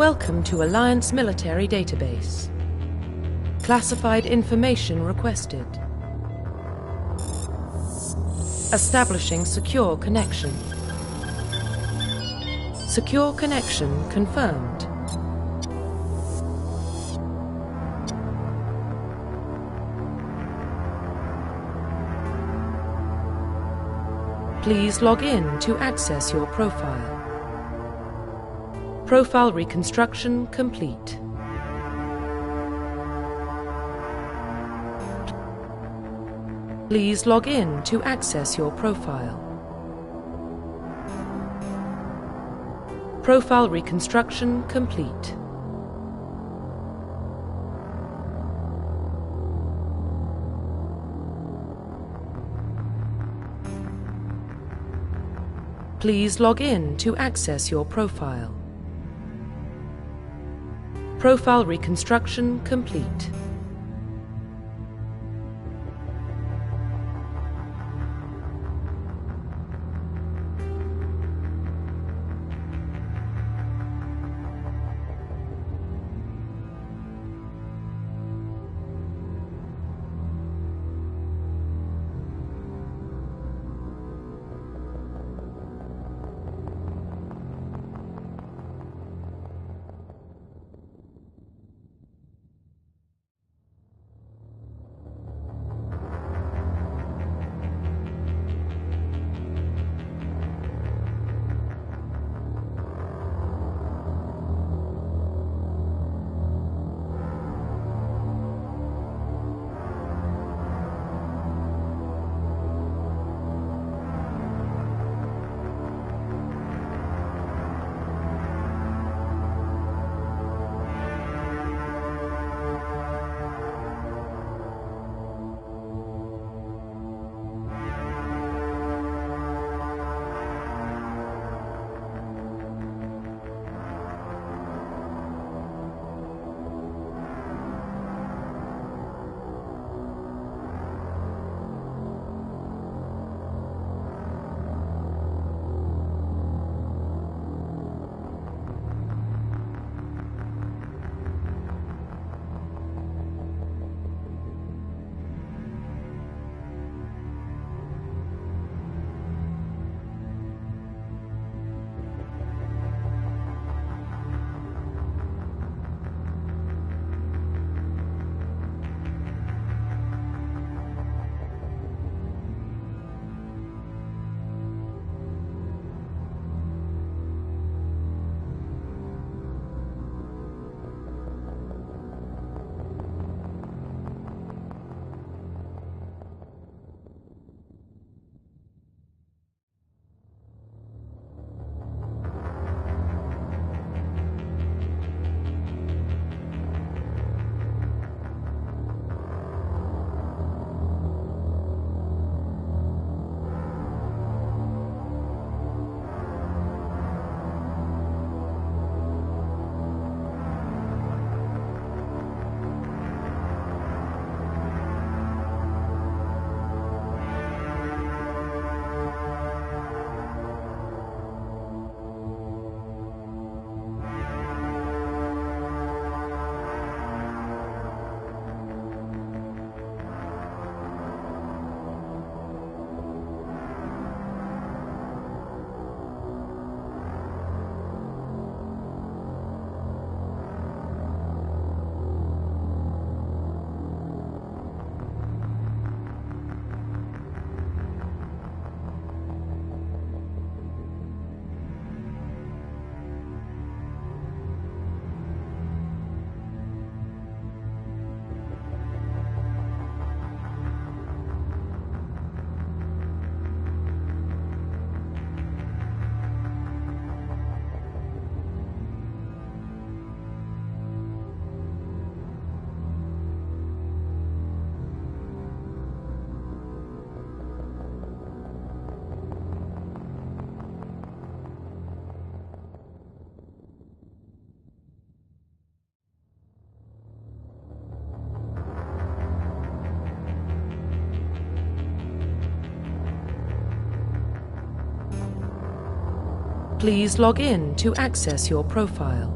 Welcome to Alliance Military Database. Classified information requested. Establishing secure connection. Secure connection confirmed. Please log in to access your profile. Profile reconstruction complete. Please log in to access your profile. Profile reconstruction complete. Please log in to access your profile. Profile reconstruction complete. Please log in to access your profile.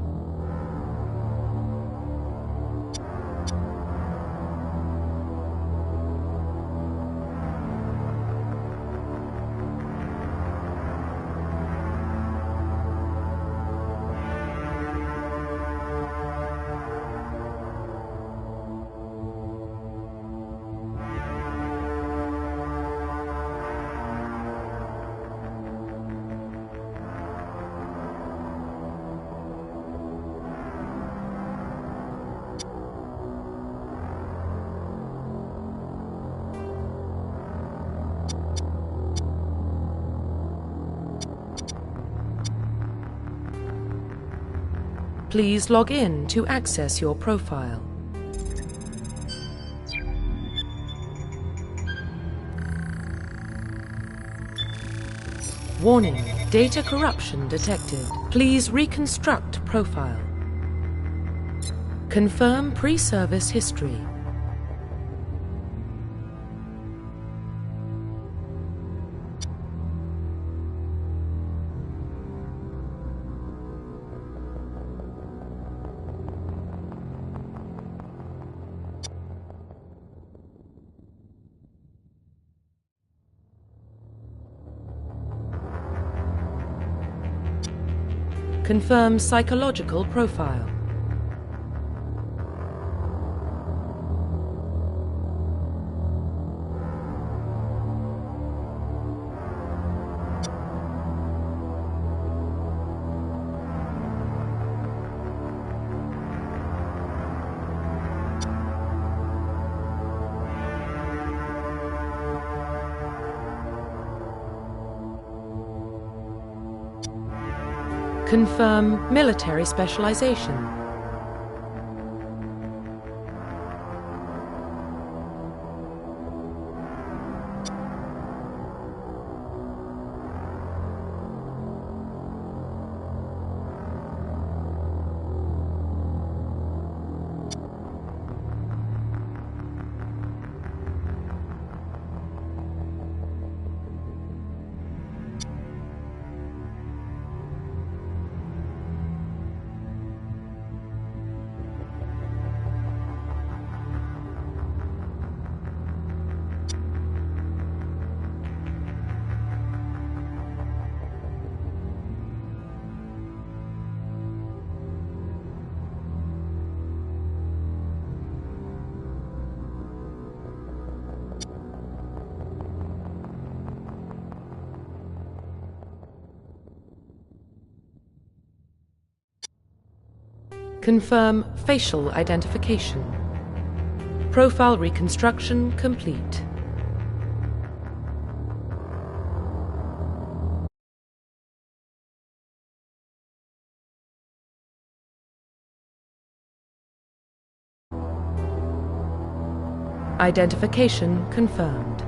Please log in to access your profile. Warning, data corruption detected. Please reconstruct profile. Confirm pre-service history. Confirm psychological profile. Confirm military specialization. Confirm facial identification. Profile reconstruction complete. Identification confirmed.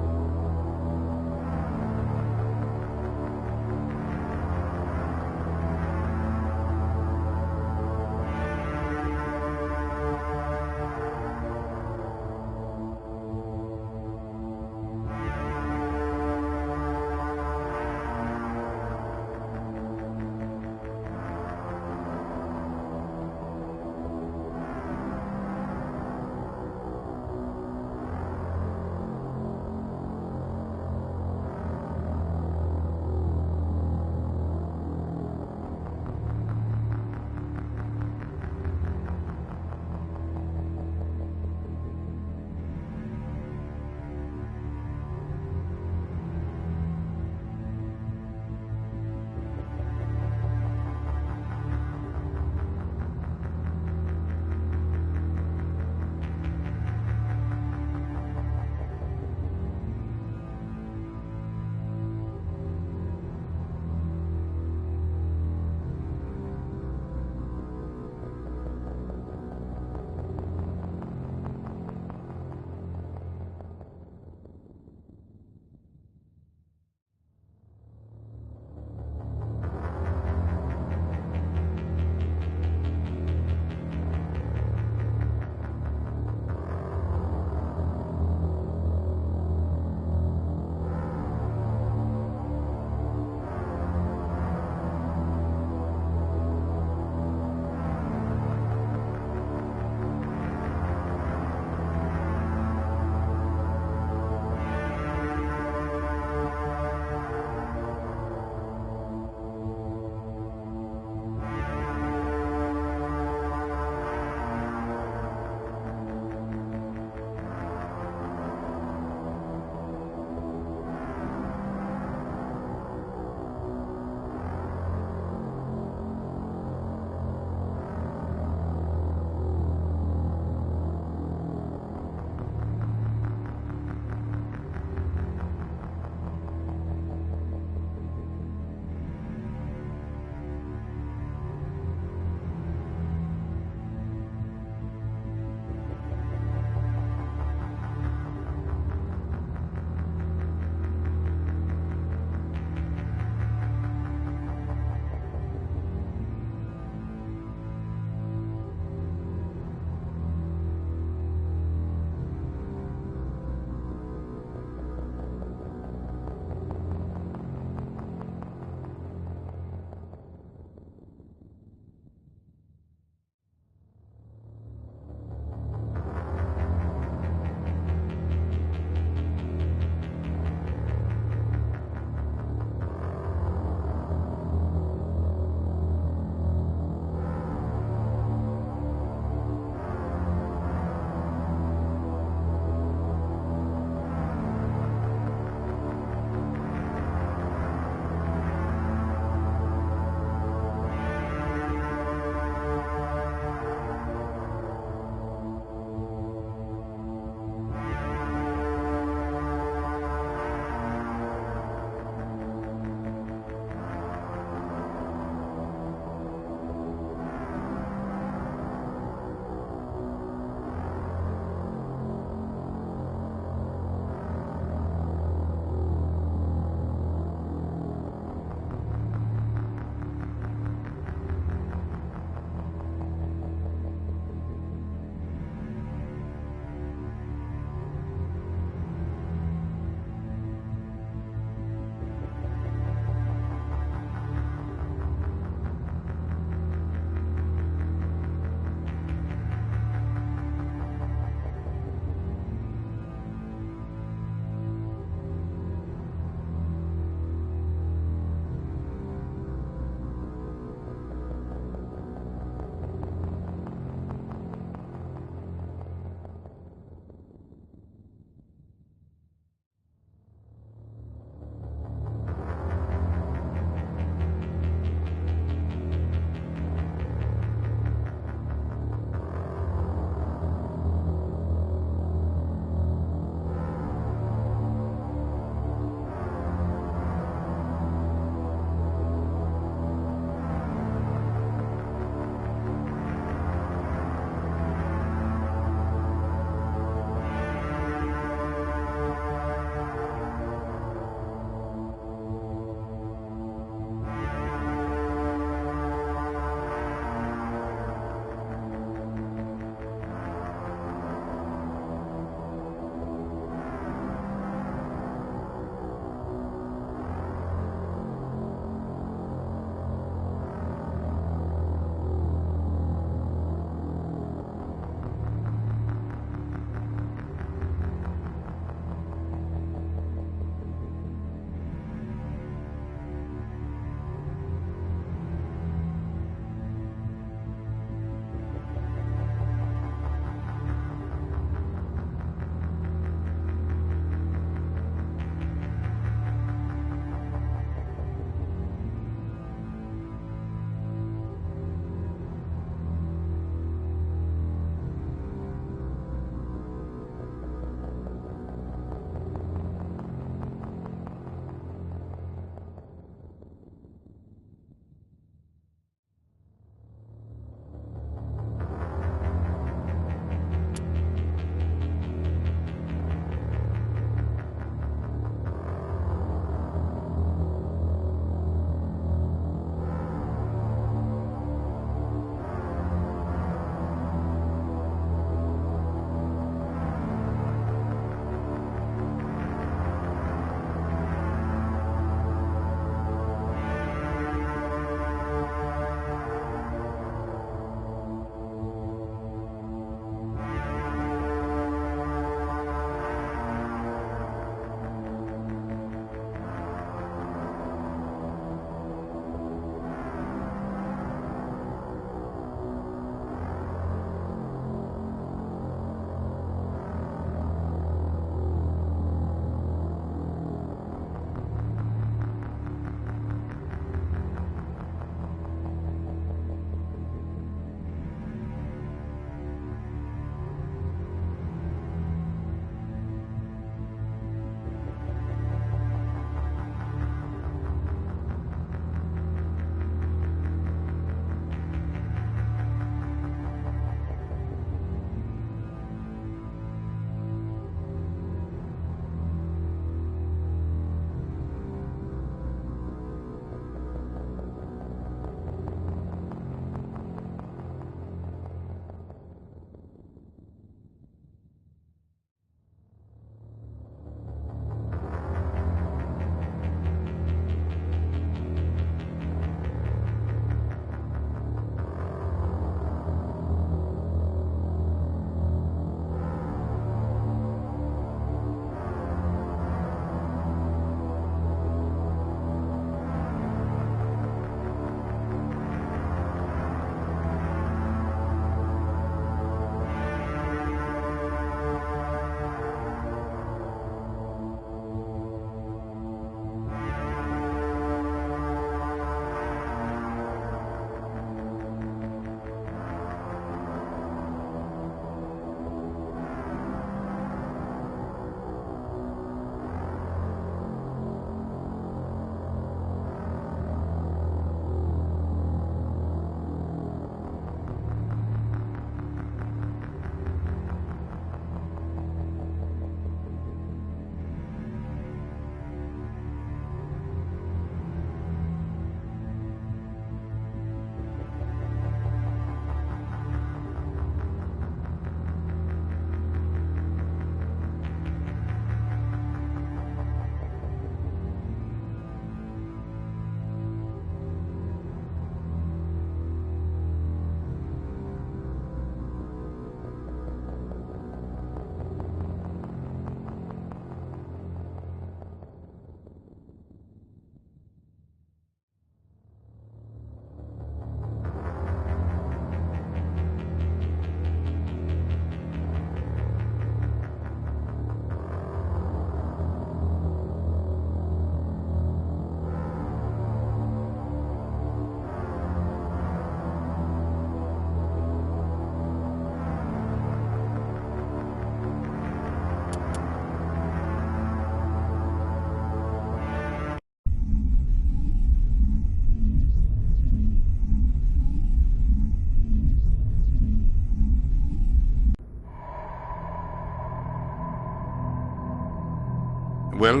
Well,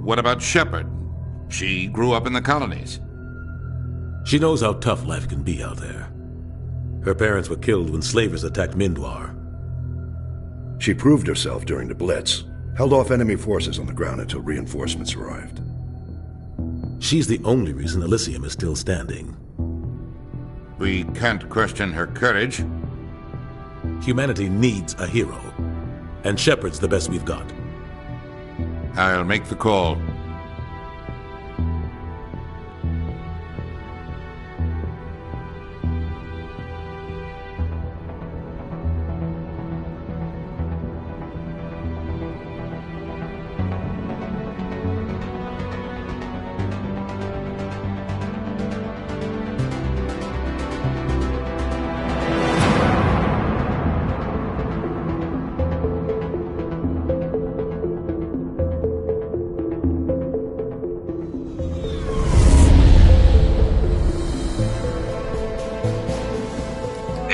what about Shepard? She grew up in the colonies. She knows how tough life can be out there. Her parents were killed when slavers attacked Mindwar. She proved herself during the Blitz, held off enemy forces on the ground until reinforcements arrived. She's the only reason Elysium is still standing. We can't question her courage. Humanity needs a hero, and Shepard's the best we've got. I'll make the call.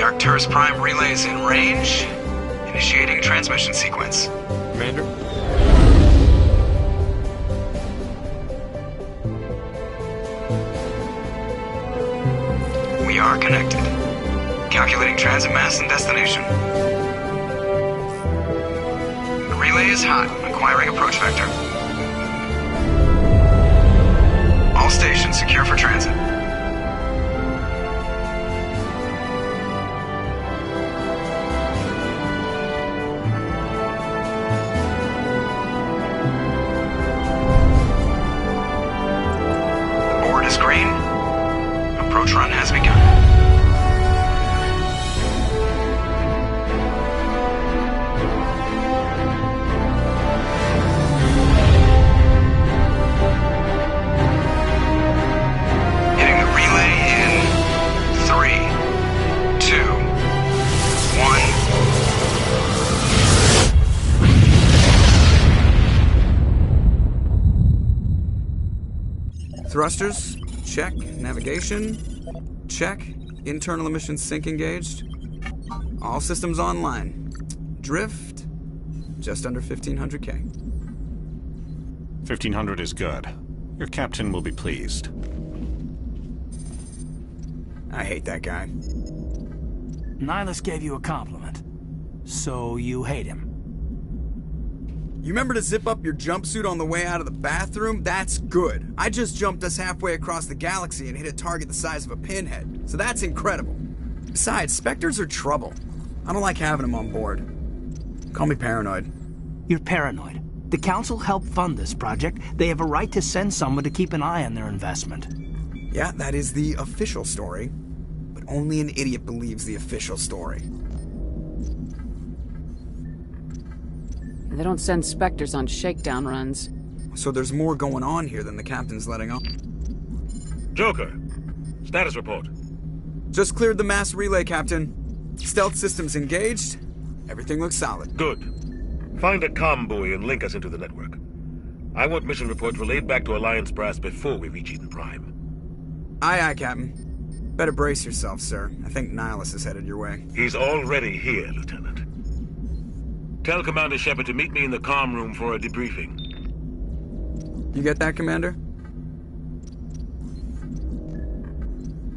Arcturus Prime relays in range. Initiating transmission sequence. Commander? We are connected. Calculating transit mass and destination. The relay is hot. Acquiring approach vector. All stations secure for transit. Green. Approach run has begun. Hitting the relay in 3, 2, 1. Thrusters. Check. Navigation. Check. Internal emissions sync engaged. All systems online. Drift. Just under 1500K. 1500 is good. Your captain will be pleased. I hate that guy. Nihilus gave you a compliment. So you hate him. You remember to zip up your jumpsuit on the way out of the bathroom? That's good. I just jumped us halfway across the galaxy and hit a target the size of a pinhead. So that's incredible. Besides, Spectres are trouble. I don't like having them on board. Call me paranoid. You're paranoid. The Council helped fund this project. They have a right to send someone to keep an eye on their investment. Yeah, that is the official story. But only an idiot believes the official story. They don't send Spectres on shakedown runs. So there's more going on here than the captain's letting on. Joker, status report. Just cleared the mass relay, Captain. Stealth systems engaged. Everything looks solid. Good. Find a comm buoy and link us into the network. I want mission reports relayed back to Alliance Brass before we reach Eden Prime. Aye, aye, Captain. Better brace yourself, sir. I think Nihilus is headed your way. He's already here, Lieutenant. Tell Commander Shepard to meet me in the comm room for a debriefing. You get that, Commander?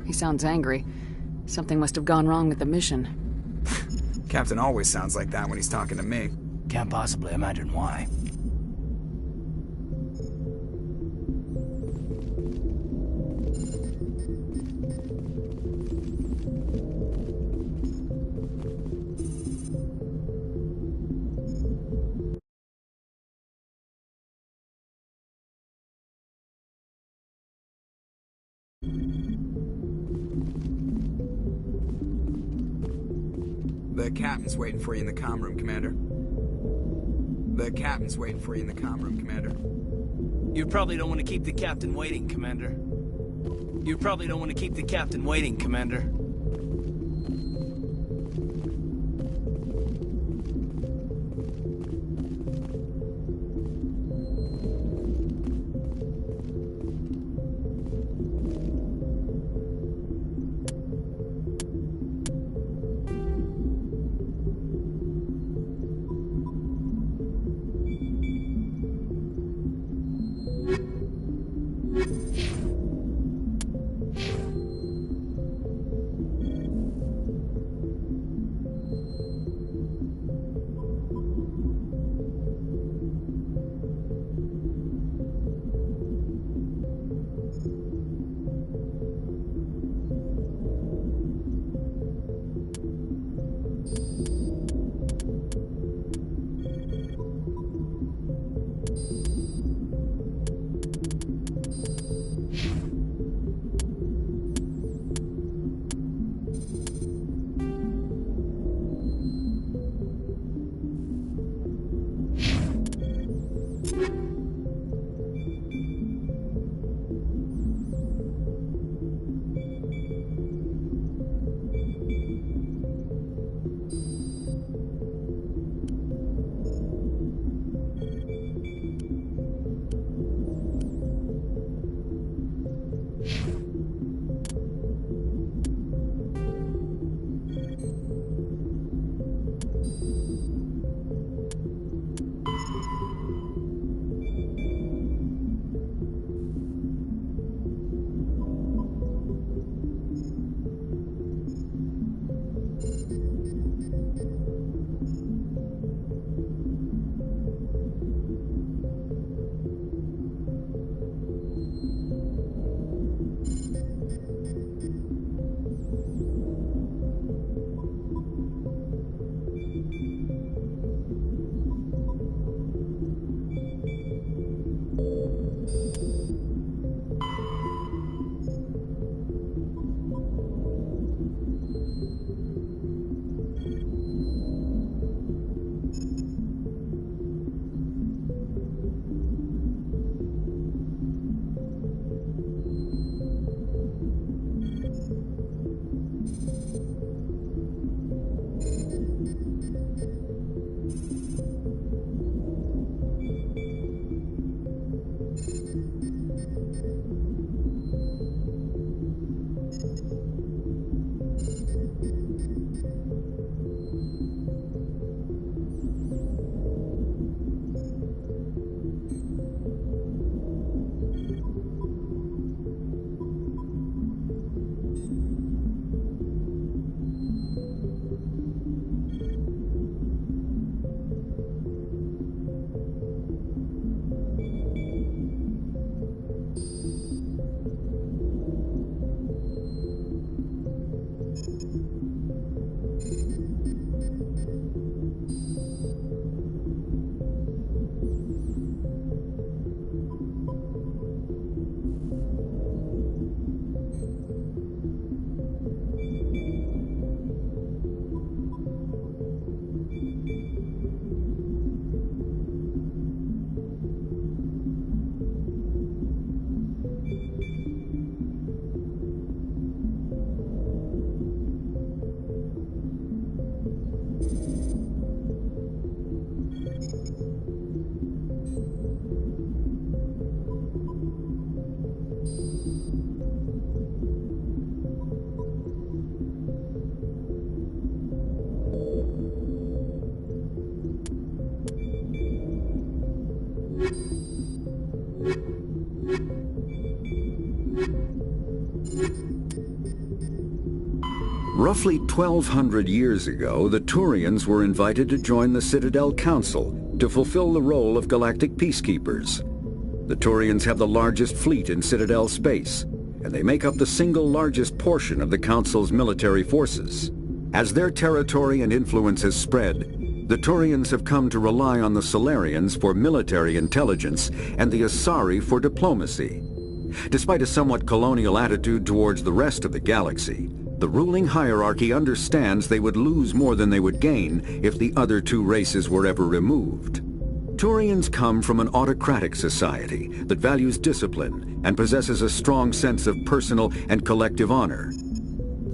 He sounds angry. Something must have gone wrong with the mission. Captain always sounds like that when he's talking to me. Can't possibly imagine why. The captain's waiting for you in the comm room, Commander. The captain's waiting for you in the comm room, Commander. You probably don't want to keep the captain waiting, Commander. You probably don't want to keep the captain waiting, Commander. Roughly 1,200 years ago, the Turians were invited to join the Citadel Council to fulfill the role of galactic peacekeepers. The Turians have the largest fleet in Citadel space, and they make up the single largest portion of the Council's military forces. As their territory and influence has spread, the Turians have come to rely on the Solarians for military intelligence and the Asari for diplomacy. Despite a somewhat colonial attitude towards the rest of the galaxy, the ruling hierarchy understands they would lose more than they would gain if the other two races were ever removed. Turians come from an autocratic society that values discipline and possesses a strong sense of personal and collective honor.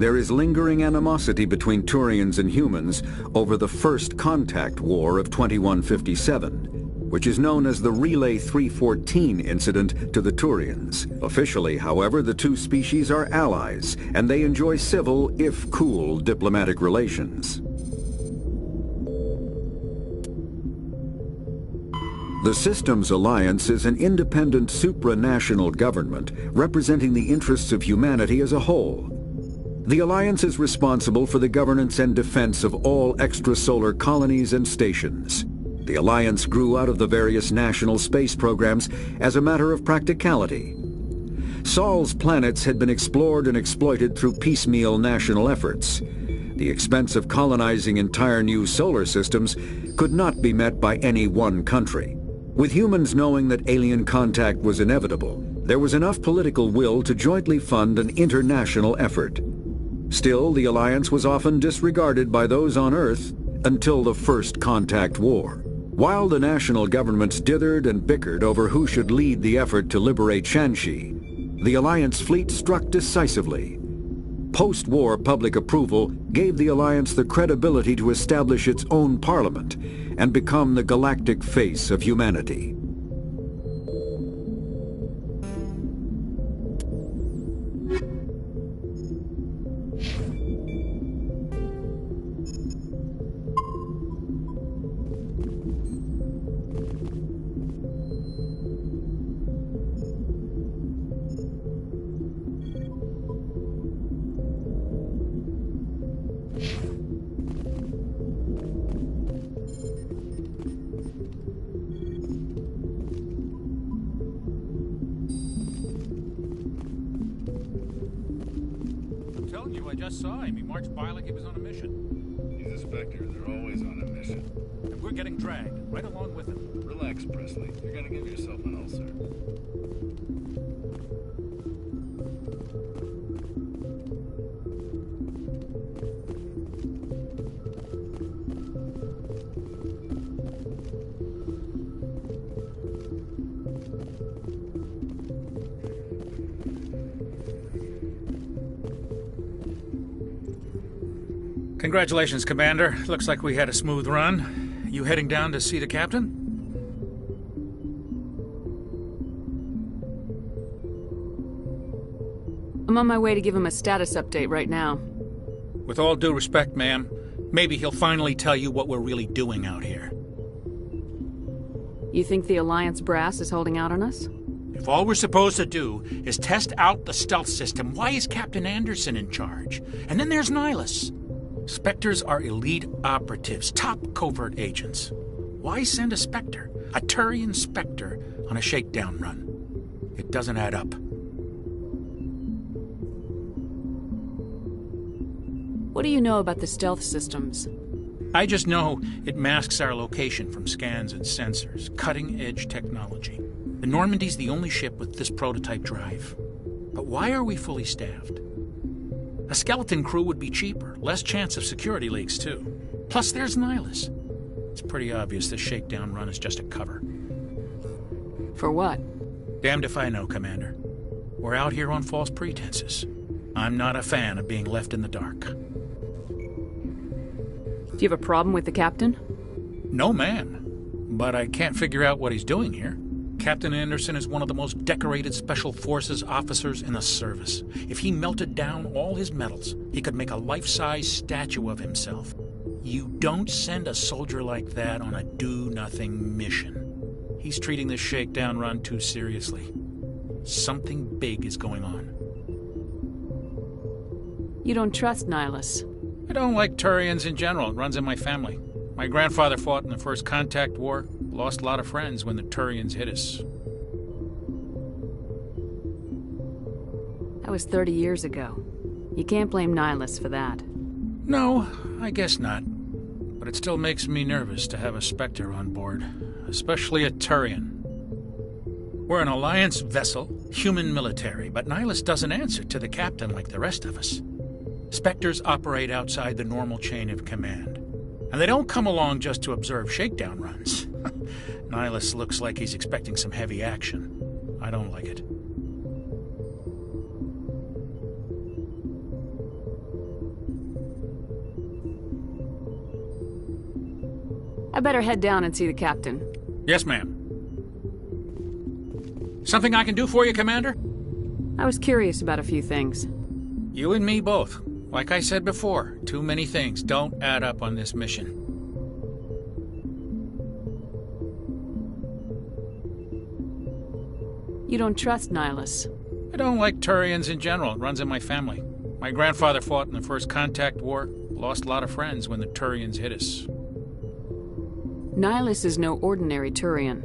There is lingering animosity between Turians and humans over the First Contact War of 2157, which is known as the Relay 314 incident to the Turians. Officially, however, the two species are allies, and they enjoy civil, if cool, diplomatic relations. The Systems Alliance is an independent supranational government representing the interests of humanity as a whole. The Alliance is responsible for the governance and defense of all extrasolar colonies and stations. The Alliance grew out of the various national space programs as a matter of practicality. Sol's planets had been explored and exploited through piecemeal national efforts. The expense of colonizing entire new solar systems could not be met by any one country. With humans knowing that alien contact was inevitable, there was enough political will to jointly fund an international effort. Still, the Alliance was often disregarded by those on Earth until the First Contact War. While the national governments dithered and bickered over who should lead the effort to liberate Shanxi, the Alliance fleet struck decisively. Post-war public approval gave the Alliance the credibility to establish its own parliament and become the galactic face of humanity. I just saw him. He marched by like he was on a mission. He's a Spectre. They're always on a mission. And we're getting dragged, right along with him. Relax, Presley. You're gonna give yourself an ulcer. Congratulations, Commander. Looks like we had a smooth run. You heading down to see the captain? I'm on my way to give him a status update right now. With all due respect, ma'am, maybe he'll finally tell you what we're really doing out here. You think the Alliance brass is holding out on us? If all we're supposed to do is test out the stealth system, why is Captain Anderson in charge? And then there's Nihilus. Spectres are elite operatives, top covert agents. Why send a Spectre, a Turian Spectre, on a shakedown run? It doesn't add up. What do you know about the stealth systems? I just know it masks our location from scans and sensors. Cutting-edge technology. The Normandy's the only ship with this prototype drive. But why are we fully staffed? A skeleton crew would be cheaper, less chance of security leaks, too. Plus, there's Nihilus. It's pretty obvious this shakedown run is just a cover. For what? Damned if I know, Commander. We're out here on false pretenses. I'm not a fan of being left in the dark. Do you have a problem with the captain? No, ma'am. But I can't figure out what he's doing here. Captain Anderson is one of the most decorated Special Forces officers in the service. If he melted down all his medals, he could make a life-size statue of himself. You don't send a soldier like that on a do-nothing mission. He's treating this shakedown run too seriously. Something big is going on. You don't trust Nihilus? I don't like Turians in general. It runs in my family. My grandfather fought in the First Contact War. Lost a lot of friends when the Turians hit us. That was 30 years ago. You can't blame Nihilus for that. No, I guess not. But it still makes me nervous to have a Spectre on board. Especially a Turian. We're an Alliance vessel, human military, but Nihilus doesn't answer to the captain like the rest of us. Spectres operate outside the normal chain of command. And they don't come along just to observe shakedown runs. Nihilus looks like he's expecting some heavy action. I don't like it. I better head down and see the captain. Yes, ma'am. Something I can do for you, Commander? I was curious about a few things. You and me both. Like I said before, too many things don't add up on this mission. You don't trust Nihilus? I don't like Turians in general. It runs in my family. My grandfather fought in the First Contact War. Lost a lot of friends when the Turians hit us. Nihilus is no ordinary Turian.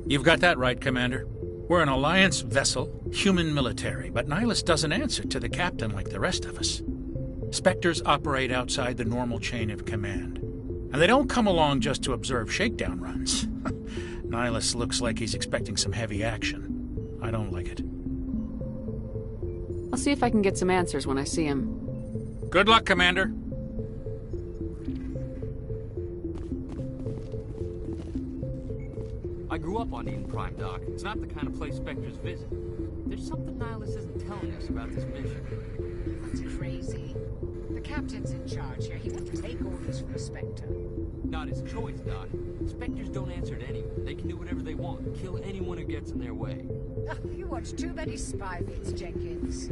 You've got that right, Commander. We're an Alliance vessel, human military, but Nihilus doesn't answer to the captain like the rest of us. Spectres operate outside the normal chain of command. And they don't come along just to observe shakedown runs. Nihilus looks like he's expecting some heavy action. I don't like it. I'll see if I can get some answers when I see him. Good luck, Commander. I grew up on Eden Prime, Doc. It's not the kind of place Spectres visit. There's something Nihilus isn't telling us about this mission. That's crazy. The captain's in charge here. He won't take orders from a Spectre. Not his choice, Doc. Spectres don't answer to anyone. They can do whatever they want. Kill anyone who gets in their way. Oh, you watch too many spy feeds, Jenkins.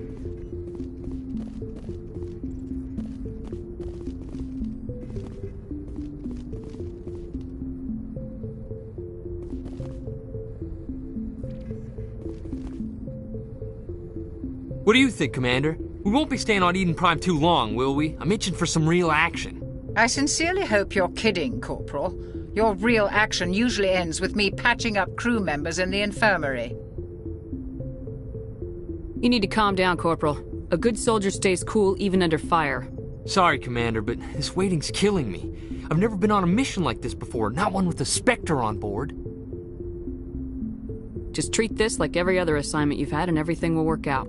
What do you think, Commander? We won't be staying on Eden Prime too long, will we? I'm itching for some real action. I sincerely hope you're kidding, Corporal. Your real action usually ends with me patching up crew members in the infirmary. You need to calm down, Corporal. A good soldier stays cool even under fire. Sorry, Commander, but this waiting's killing me. I've never been on a mission like this before, not one with a Spectre on board. Just treat this like every other assignment you've had and everything will work out.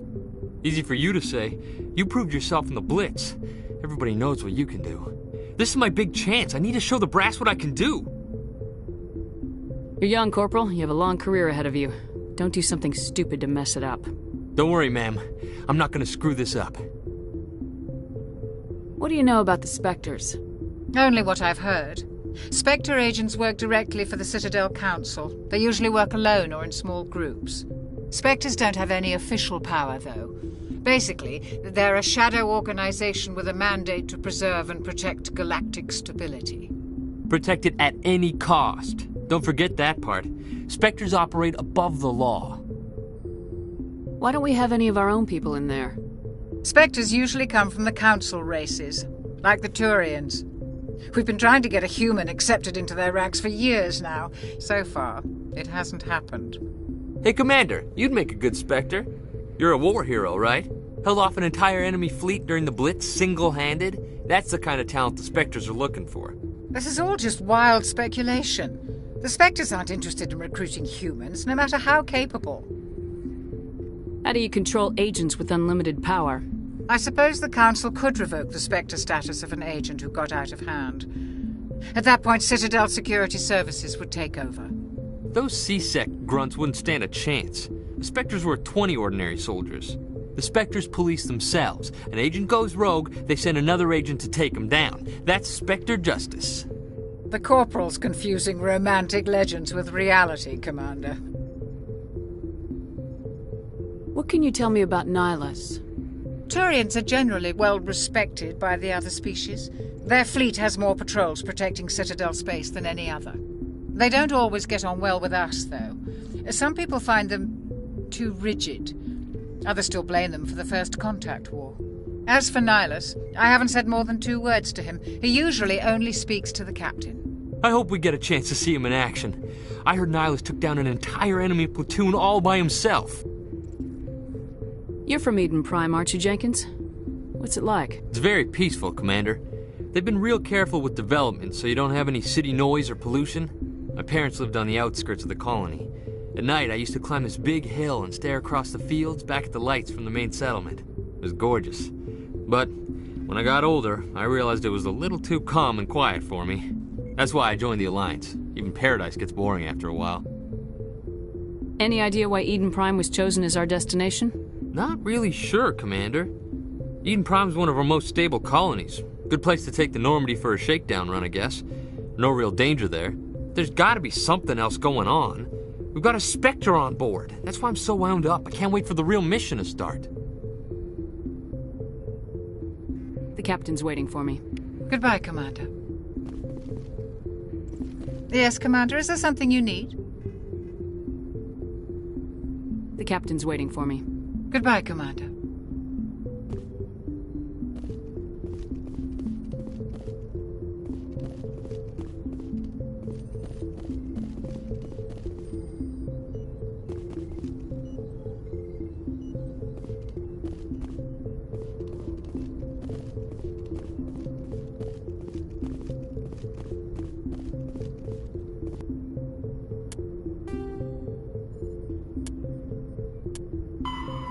Easy for you to say. You proved yourself in the Blitz. Everybody knows what you can do. This is my big chance. I need to show the brass what I can do. You're young, Corporal. You have a long career ahead of you. Don't do something stupid to mess it up. Don't worry, ma'am. I'm not gonna screw this up. What do you know about the Spectres? Only what I've heard. Spectre agents work directly for the Citadel Council. They usually work alone or in small groups. Spectres don't have any official power, though. Basically, they're a shadow organization with a mandate to preserve and protect galactic stability. Protect it at any cost. Don't forget that part. Spectres operate above the law. Why don't we have any of our own people in there? Spectres usually come from the Council races, like the Turians. We've been trying to get a human accepted into their ranks for years now. So far, it hasn't happened. Hey, Commander, you'd make a good Spectre. You're a war hero, right? Held off an entire enemy fleet during the Blitz single-handed? That's the kind of talent the Spectres are looking for. This is all just wild speculation. The Spectres aren't interested in recruiting humans, no matter how capable. How do you control agents with unlimited power? I suppose the Council could revoke the Spectre status of an agent who got out of hand. At that point, Citadel Security Services would take over. Those C-Sec grunts wouldn't stand a chance. The Spectres were 20 ordinary soldiers. The Spectres police themselves. An agent goes rogue, they send another agent to take him down. That's Spectre justice. The Corporal's confusing romantic legends with reality, Commander. What can you tell me about Nihilus? Turians are generally well respected by the other species. Their fleet has more patrols protecting Citadel space than any other. They don't always get on well with us, though. Some people find them too rigid. Others still blame them for the First Contact War. As for Nihilus, I haven't said more than 2 words to him. He usually only speaks to the captain. I hope we get a chance to see him in action. I heard Nihilus took down an entire enemy platoon all by himself. You're from Eden Prime, aren't you, Jenkins? What's it like? It's very peaceful, Commander. They've been real careful with development, so you don't have any city noise or pollution. My parents lived on the outskirts of the colony. At night, I used to climb this big hill and stare across the fields back at the lights from the main settlement. It was gorgeous. But when I got older, I realized it was a little too calm and quiet for me. That's why I joined the Alliance. Even Paradise gets boring after a while. Any idea why Eden Prime was chosen as our destination? Not really sure, Commander. Eden Prime's one of our most stable colonies. Good place to take the Normandy for a shakedown run, I guess. No real danger there. There's gotta be something else going on. We've got a Spectre on board. That's why I'm so wound up. I can't wait for the real mission to start. The captain's waiting for me. Goodbye, Commander. Yes, Commander, is there something you need? The captain's waiting for me. Goodbye, Commander.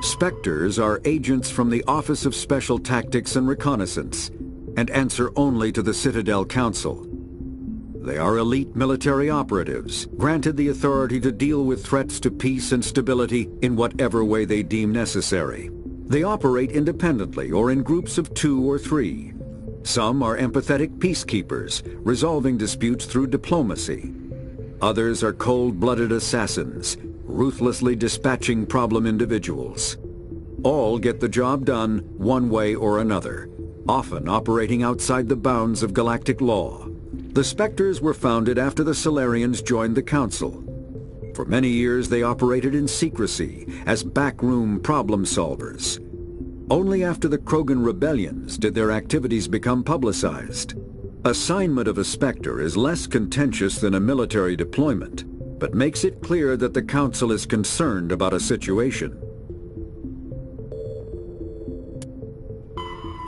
Spectres are agents from the Office of Special Tactics and Reconnaissance, and answer only to the Citadel Council. They are elite military operatives, granted the authority to deal with threats to peace and stability in whatever way they deem necessary. They operate independently or in groups of 2 or 3. Some are empathetic peacekeepers, resolving disputes through diplomacy. Others are cold-blooded assassins, ruthlessly dispatching problem individuals. All get the job done one way or another, often operating outside the bounds of galactic law. The Spectres were founded after the Solarians joined the Council. For many years they operated in secrecy as backroom problem solvers. Only after the Krogan rebellions did their activities become publicized. Assignment of a Spectre is less contentious than a military deployment, but makes it clear that the Council is concerned about a situation.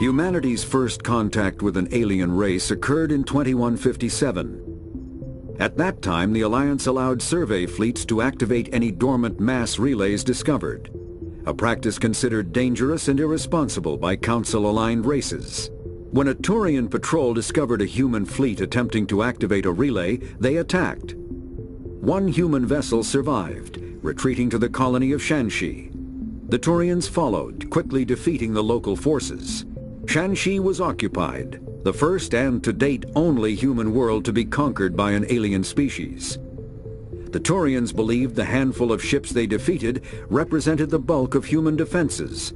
Humanity's first contact with an alien race occurred in 2157. At that time, the Alliance allowed survey fleets to activate any dormant mass relays discovered, a practice considered dangerous and irresponsible by Council-aligned races. When a Turian patrol discovered a human fleet attempting to activate a relay, they attacked. One human vessel survived, retreating to the colony of Shanxi. The Turians followed, quickly defeating the local forces. Shanxi was occupied, the first and to date only human world to be conquered by an alien species. The Turians believed the handful of ships they defeated represented the bulk of human defenses,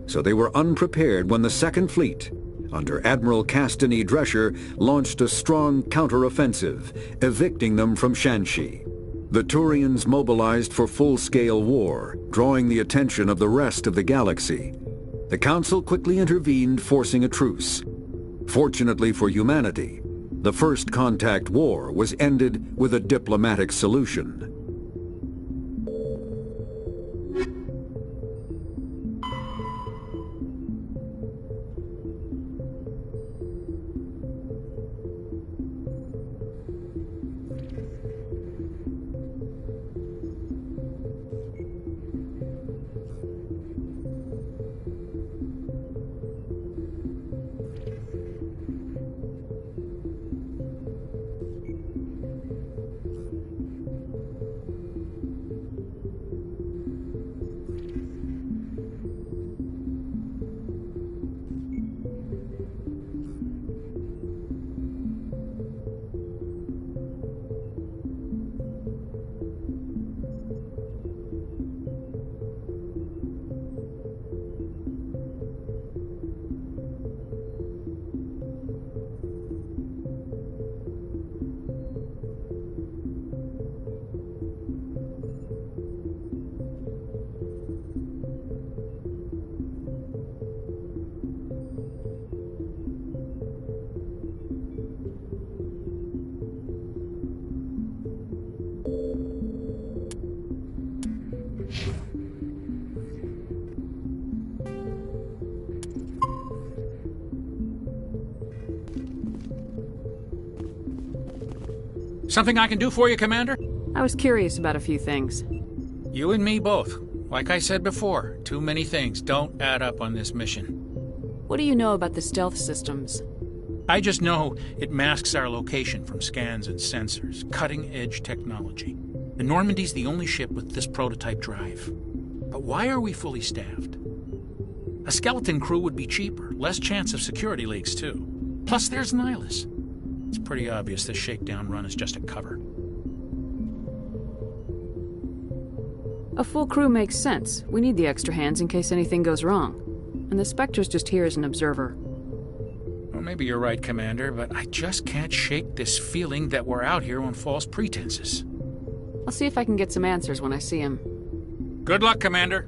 so they were unprepared when the Second Fleet, under Admiral Castany Drescher, launched a strong counter-offensive, evicting them from Shanxi. The Turians mobilized for full-scale war, drawing the attention of the rest of the galaxy. The Council quickly intervened, forcing a truce. Fortunately for humanity, the First Contact War was ended with a diplomatic solution. Something I can do for you, Commander? I was curious about a few things. You and me both. Like I said before, too many things don't add up on this mission. What do you know about the stealth systems? I just know it masks our location from scans and sensors. Cutting-edge technology. The Normandy's the only ship with this prototype drive. But why are we fully staffed? A skeleton crew would be cheaper, less chance of security leaks too. Plus there's Nihilus. It's pretty obvious this shakedown run is just a cover. A full crew makes sense. We need the extra hands in case anything goes wrong. And the Spectre's just here as an observer. Well, maybe you're right, Commander, but I just can't shake this feeling that we're out here on false pretenses. I'll see if I can get some answers when I see him. Good luck, Commander.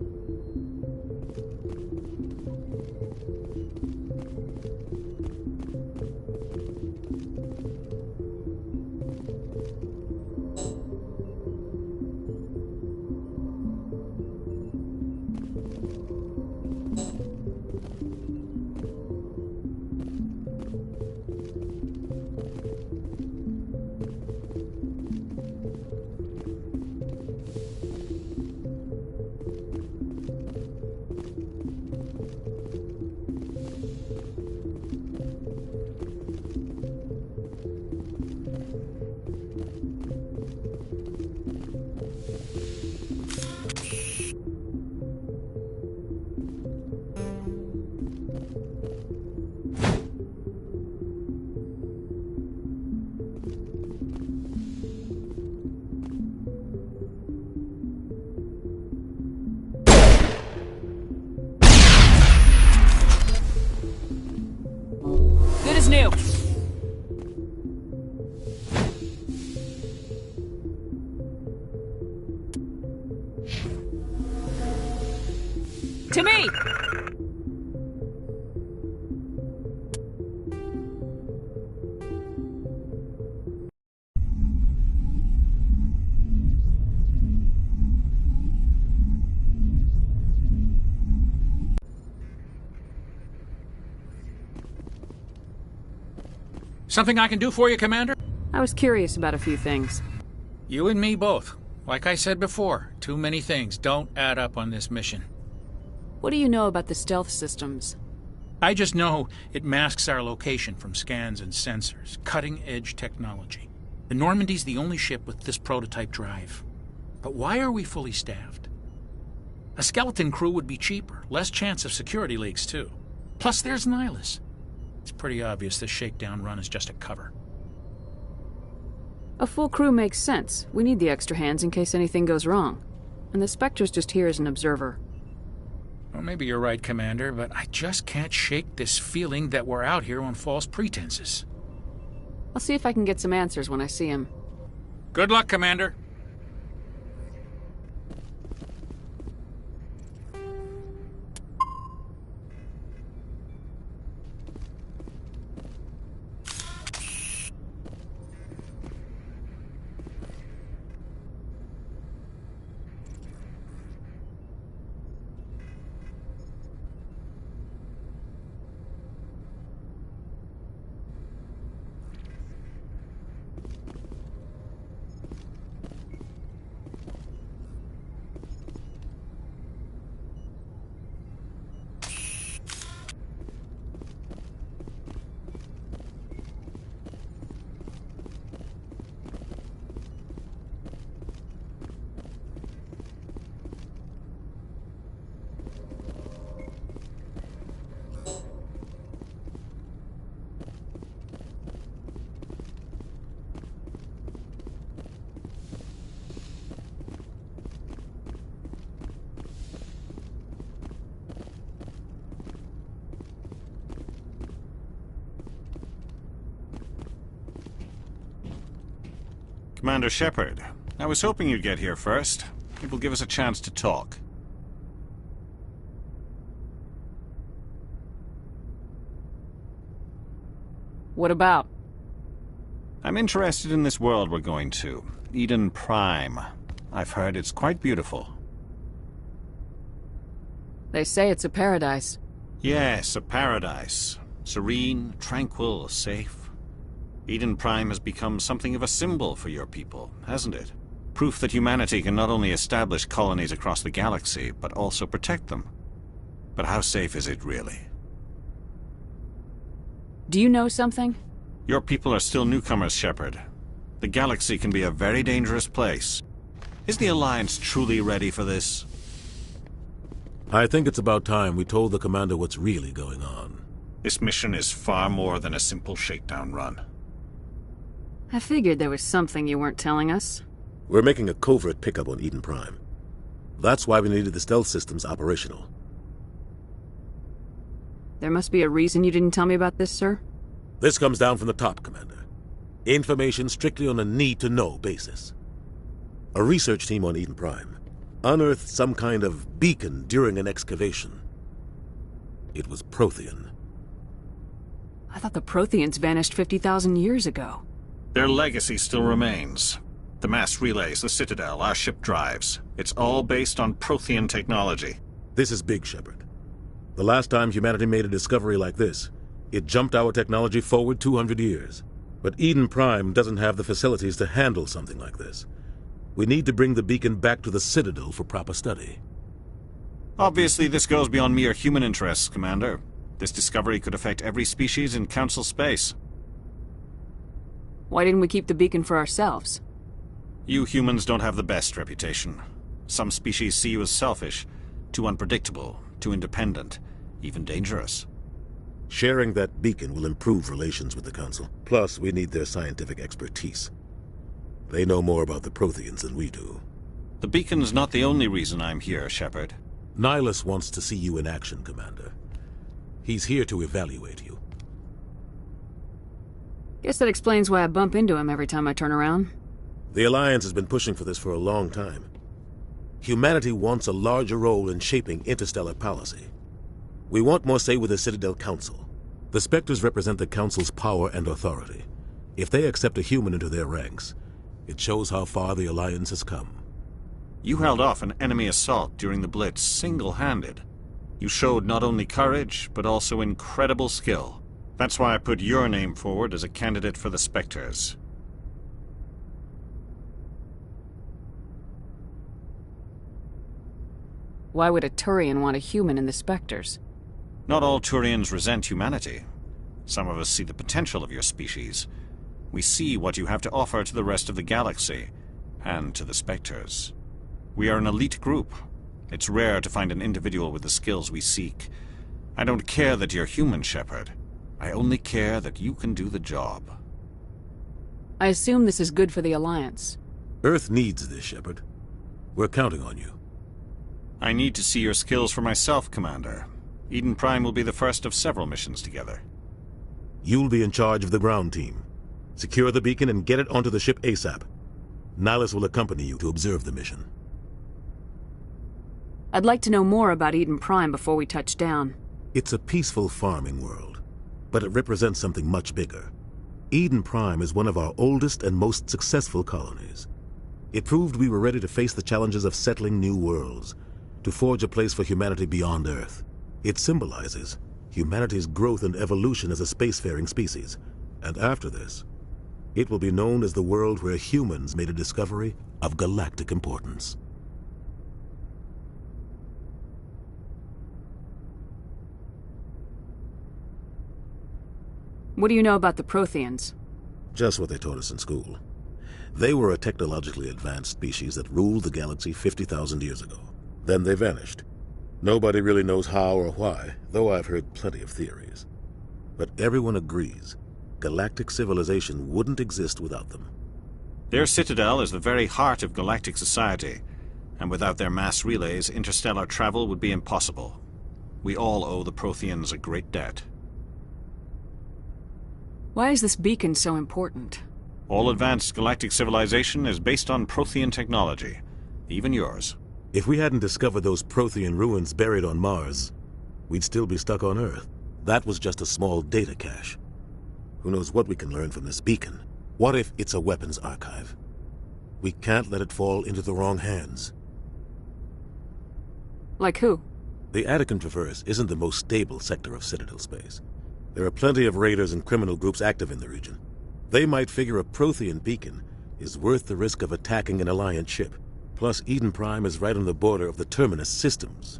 Good as new. To me! Something I can do for you, Commander? I was curious about a few things. You and me both. Like I said before, too many things don't add up on this mission. What do you know about the stealth systems? I just know it masks our location from scans and sensors. Cutting-edge technology. The Normandy's the only ship with this prototype drive. But why are we fully staffed? A skeleton crew would be cheaper, less chance of security leaks too. Plus there's Nihilus. It's pretty obvious this shakedown run is just a cover. A full crew makes sense. We need the extra hands in case anything goes wrong. And the Spectre's just here as an observer. Well, maybe you're right, Commander, but I just can't shake this feeling that we're out here on false pretenses. I'll see if I can get some answers when I see him. Good luck, Commander. Commander Shepard, I was hoping you'd get here first. It will give us a chance to talk. What about? I'm interested in this world we're going to, Eden Prime. I've heard it's quite beautiful. They say it's a paradise. Yes, a paradise. Serene, tranquil, safe. Eden Prime has become something of a symbol for your people, hasn't it? Proof that humanity can not only establish colonies across the galaxy, but also protect them. But how safe is it really? Do you know something? Your people are still newcomers, Shepard. The galaxy can be a very dangerous place. Is the Alliance truly ready for this? I think it's about time we told the Commander what's really going on. This mission is far more than a simple shakedown run. I figured there was something you weren't telling us. We're making a covert pickup on Eden Prime. That's why we needed the stealth systems operational. There must be a reason you didn't tell me about this, sir? This comes down from the top, Commander. Information strictly on a need-to-know basis. A research team on Eden Prime unearthed some kind of beacon during an excavation. It was Prothean. I thought the Protheans vanished 50,000 years ago. Their legacy still remains. The mass relays, the Citadel, our ship drives. It's all based on Prothean technology. This is big, Shepard. The last time humanity made a discovery like this, it jumped our technology forward 200 years. But Eden Prime doesn't have the facilities to handle something like this. We need to bring the beacon back to the Citadel for proper study. Obviously, this goes beyond mere human interests, Commander. This discovery could affect every species in Council space. Why didn't we keep the beacon for ourselves? You humans don't have the best reputation. Some species see you as selfish, too unpredictable, too independent, even dangerous. Sharing that beacon will improve relations with the Council. Plus, we need their scientific expertise. They know more about the Protheans than we do. The beacon's not the only reason I'm here, Shepard. Nihilus wants to see you in action, Commander. He's here to evaluate you. Guess that explains why I bump into him every time I turn around. The Alliance has been pushing for this for a long time. Humanity wants a larger role in shaping interstellar policy. We want more say with the Citadel Council. The Spectres represent the Council's power and authority. If they accept a human into their ranks, it shows how far the Alliance has come. You held off an enemy assault during the Blitz single-handed. You showed not only courage, but also incredible skill. That's why I put your name forward as a candidate for the Spectres. Why would a Turian want a human in the Spectres? Not all Turians resent humanity. Some of us see the potential of your species. We see what you have to offer to the rest of the galaxy, and to the Spectres. We are an elite group. It's rare to find an individual with the skills we seek. I don't care that you're human, Shepard. I only care that you can do the job. I assume this is good for the Alliance. Earth needs this, Shepard. We're counting on you. I need to see your skills for myself, Commander. Eden Prime will be the first of several missions together. You'll be in charge of the ground team. Secure the beacon and get it onto the ship ASAP. Nihilus will accompany you to observe the mission. I'd like to know more about Eden Prime before we touch down. It's a peaceful farming world, but it represents something much bigger. Eden Prime is one of our oldest and most successful colonies. It proved we were ready to face the challenges of settling new worlds, to forge a place for humanity beyond Earth. It symbolizes humanity's growth and evolution as a spacefaring species. And after this, it will be known as the world where humans made a discovery of galactic importance. What do you know about the Protheans? Just what they taught us in school. They were a technologically advanced species that ruled the galaxy 50,000 years ago. Then they vanished. Nobody really knows how or why, though I've heard plenty of theories. But everyone agrees, galactic civilization wouldn't exist without them. Their citadel is the very heart of galactic society, and without their mass relays, interstellar travel would be impossible. We all owe the Protheans a great debt. Why is this beacon so important? All advanced galactic civilization is based on Prothean technology, even yours. If we hadn't discovered those Prothean ruins buried on Mars, we'd still be stuck on Earth. That was just a small data cache. Who knows what we can learn from this beacon? What if it's a weapons archive? We can't let it fall into the wrong hands. Like who? The Attican Traverse isn't the most stable sector of Citadel space. There are plenty of raiders and criminal groups active in the region. They might figure a Prothean beacon is worth the risk of attacking an Alliance ship. Plus, Eden Prime is right on the border of the Terminus systems.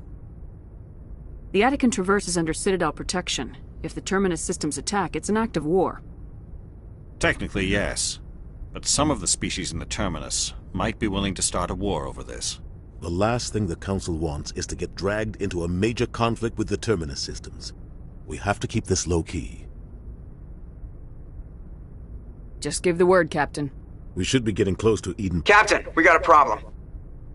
The Attican Traverse is under Citadel protection. If the Terminus systems attack, it's an act of war. Technically, yes. But some of the species in the Terminus might be willing to start a war over this. The last thing the Council wants is to get dragged into a major conflict with the Terminus systems. We have to keep this low-key. Just give the word, Captain. We should be getting close to Eden... Captain, we got a problem.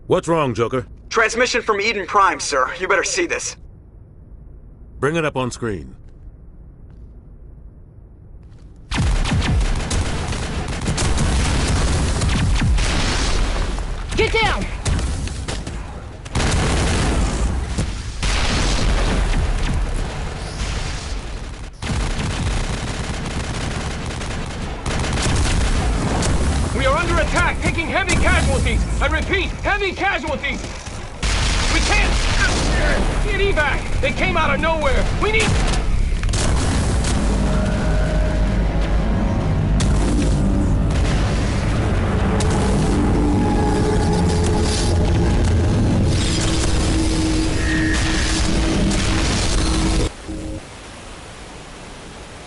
What's wrong, Joker? Transmission from Eden Prime, sir. You better see this. Bring it up on screen. Get down! We are under attack, taking heavy casualties. I repeat, heavy casualties. We can't get evac. They came out of nowhere. We need...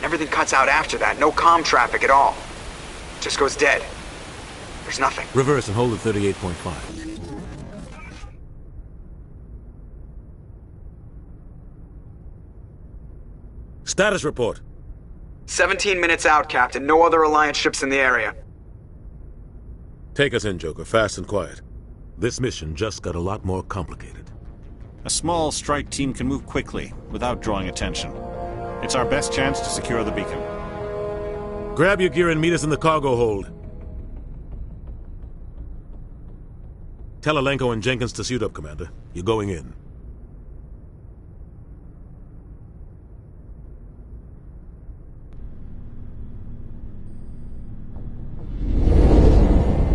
Everything cuts out after that. No comm traffic at all. Just goes dead. There's nothing. Reverse and hold at 38.5. Status report. 17 minutes out, Captain. No other Alliance ships in the area. Take us in, Joker. Fast and quiet. This mission just got a lot more complicated. A small strike team can move quickly, without drawing attention. It's our best chance to secure the beacon. Grab your gear and meet us in the cargo hold. Tell Alenko and Jenkins to suit up, Commander. You're going in.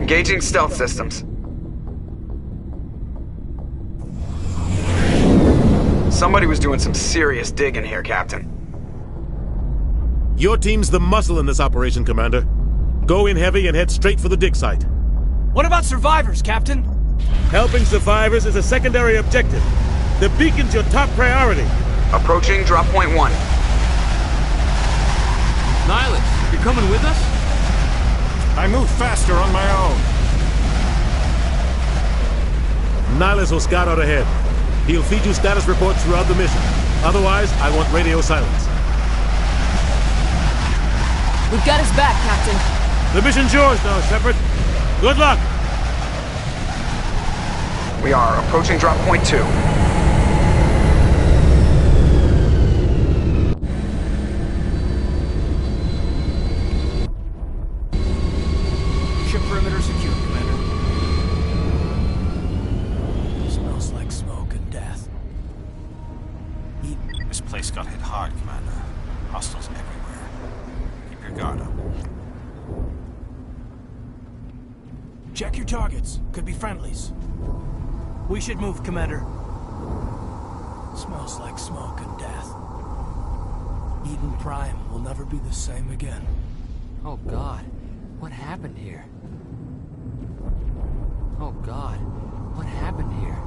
Engaging stealth systems. Somebody was doing some serious digging here, Captain. Your team's the muscle in this operation, Commander. Go in heavy and head straight for the dig site. What about survivors, Captain? Helping survivors is a secondary objective. The beacon's your top priority. Approaching drop point 1. Nihilus, you're coming with us? I move faster on my own. Nihilus will scout out ahead. He'll feed you status reports throughout the mission. Otherwise, I want radio silence. We've got his back, Captain. The mission's yours now, Shepard. Good luck! We are approaching drop point 2. Ship perimeter secure, Commander. Smells like smoke and death. This place got hit hard, Commander. Hostiles everywhere. Keep your guard up. Check your targets. Could be friendlies. We should move, Commander. Smells like smoke and death. Eden Prime will never be the same again. Oh God, what happened here? Oh God, what happened here?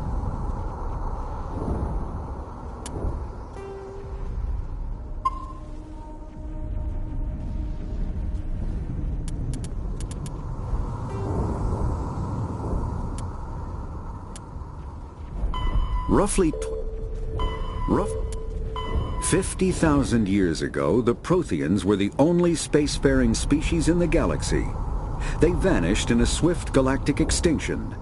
Roughly 50,000 years ago, the Protheans were the only spacefaring species in the galaxy. They vanished in a swift galactic extinction.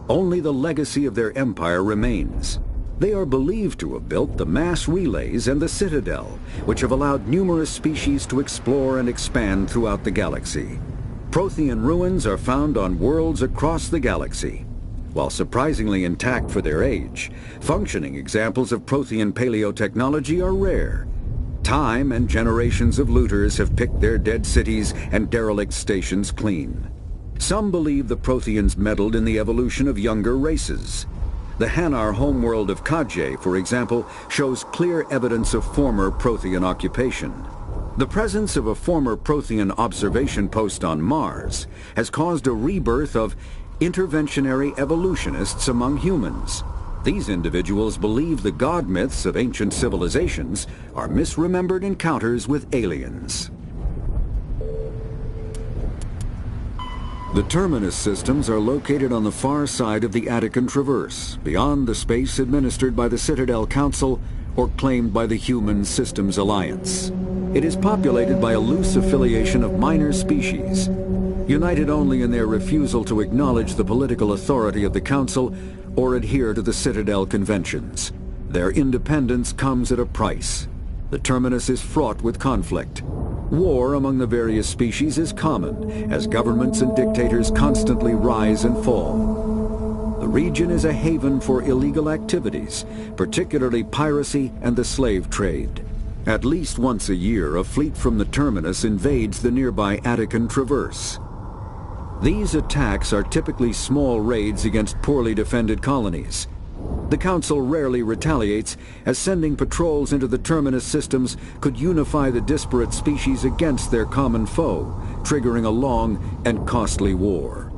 Only the legacy of their empire remains. They are believed to have built the mass relays and the Citadel, which have allowed numerous species to explore and expand throughout the galaxy. Prothean ruins are found on worlds across the galaxy. While surprisingly intact for their age, functioning examples of Prothean paleotechnology are rare. Time and generations of looters have picked their dead cities and derelict stations clean. Some believe the Protheans meddled in the evolution of younger races. The Hanar homeworld of Kaje, for example, shows clear evidence of former Prothean occupation. The presence of a former Prothean observation post on Mars has caused a rebirth of interventionary evolutionists among humans. These individuals believe the god myths of ancient civilizations are misremembered encounters with aliens. The Terminus systems are located on the far side of the Attican Traverse, beyond the space administered by the Citadel Council or claimed by the Human Systems Alliance. It is populated by a loose affiliation of minor species, united only in their refusal to acknowledge the political authority of the Council or adhere to the Citadel Conventions. Their independence comes at a price. The Terminus is fraught with conflict. War among the various species is common, as governments and dictators constantly rise and fall. The region is a haven for illegal activities, particularly piracy and the slave trade. At least once a year, a fleet from the Terminus invades the nearby Attican Traverse. These attacks are typically small raids against poorly defended colonies. The Council rarely retaliates, as sending patrols into the Terminus systems could unify the disparate species against their common foe, triggering a long and costly war.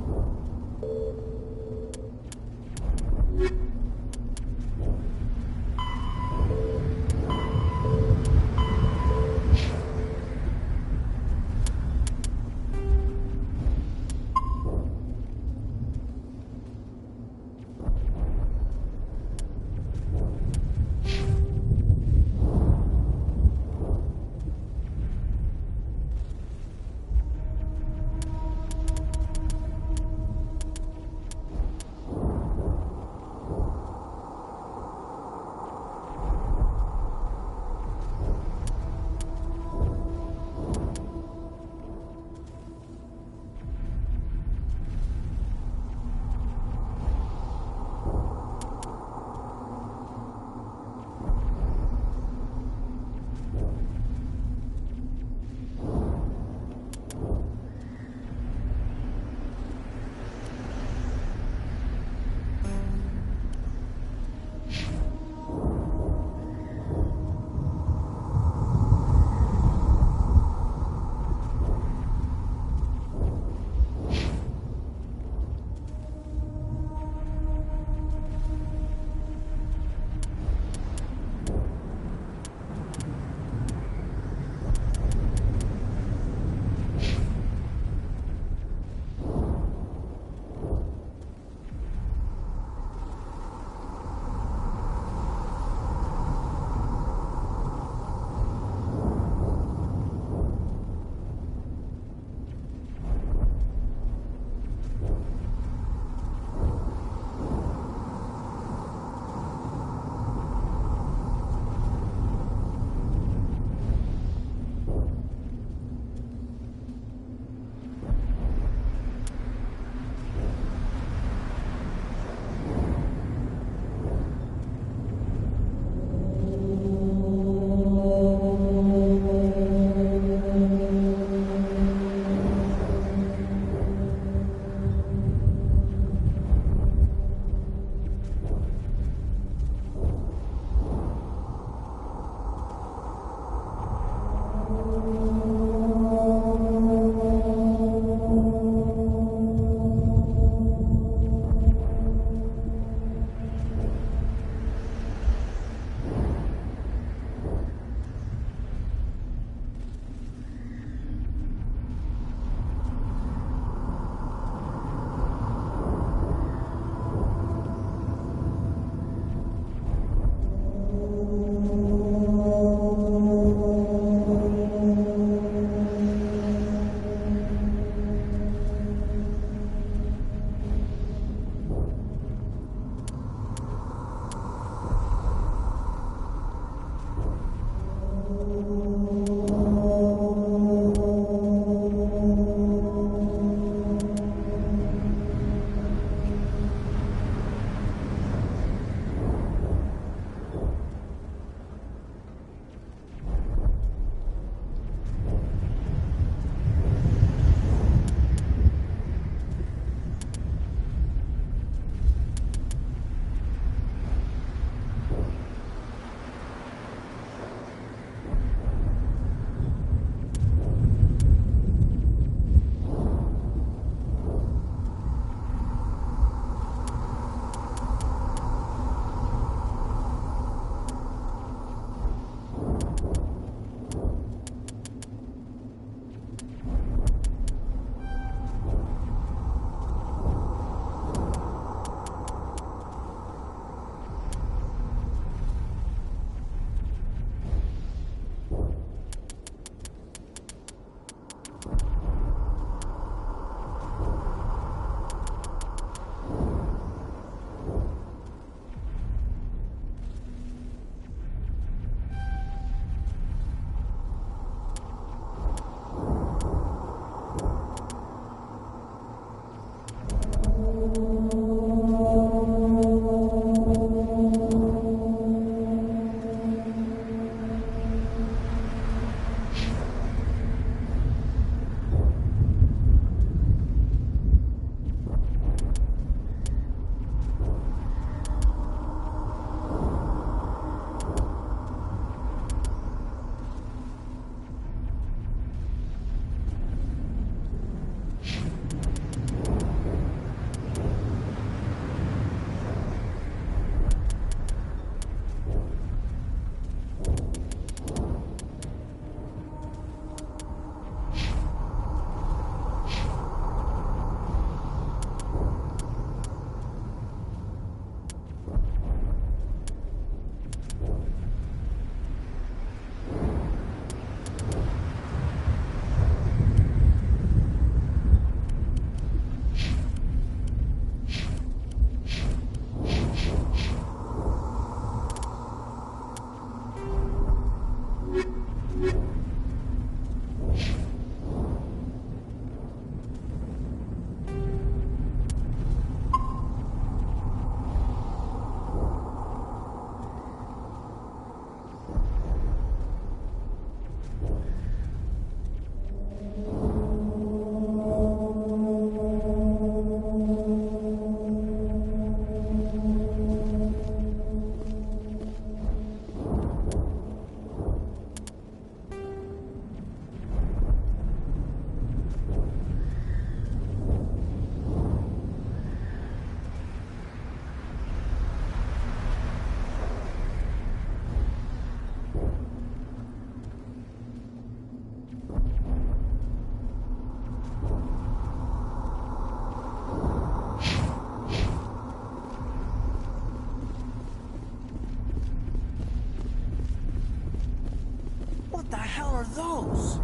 are those?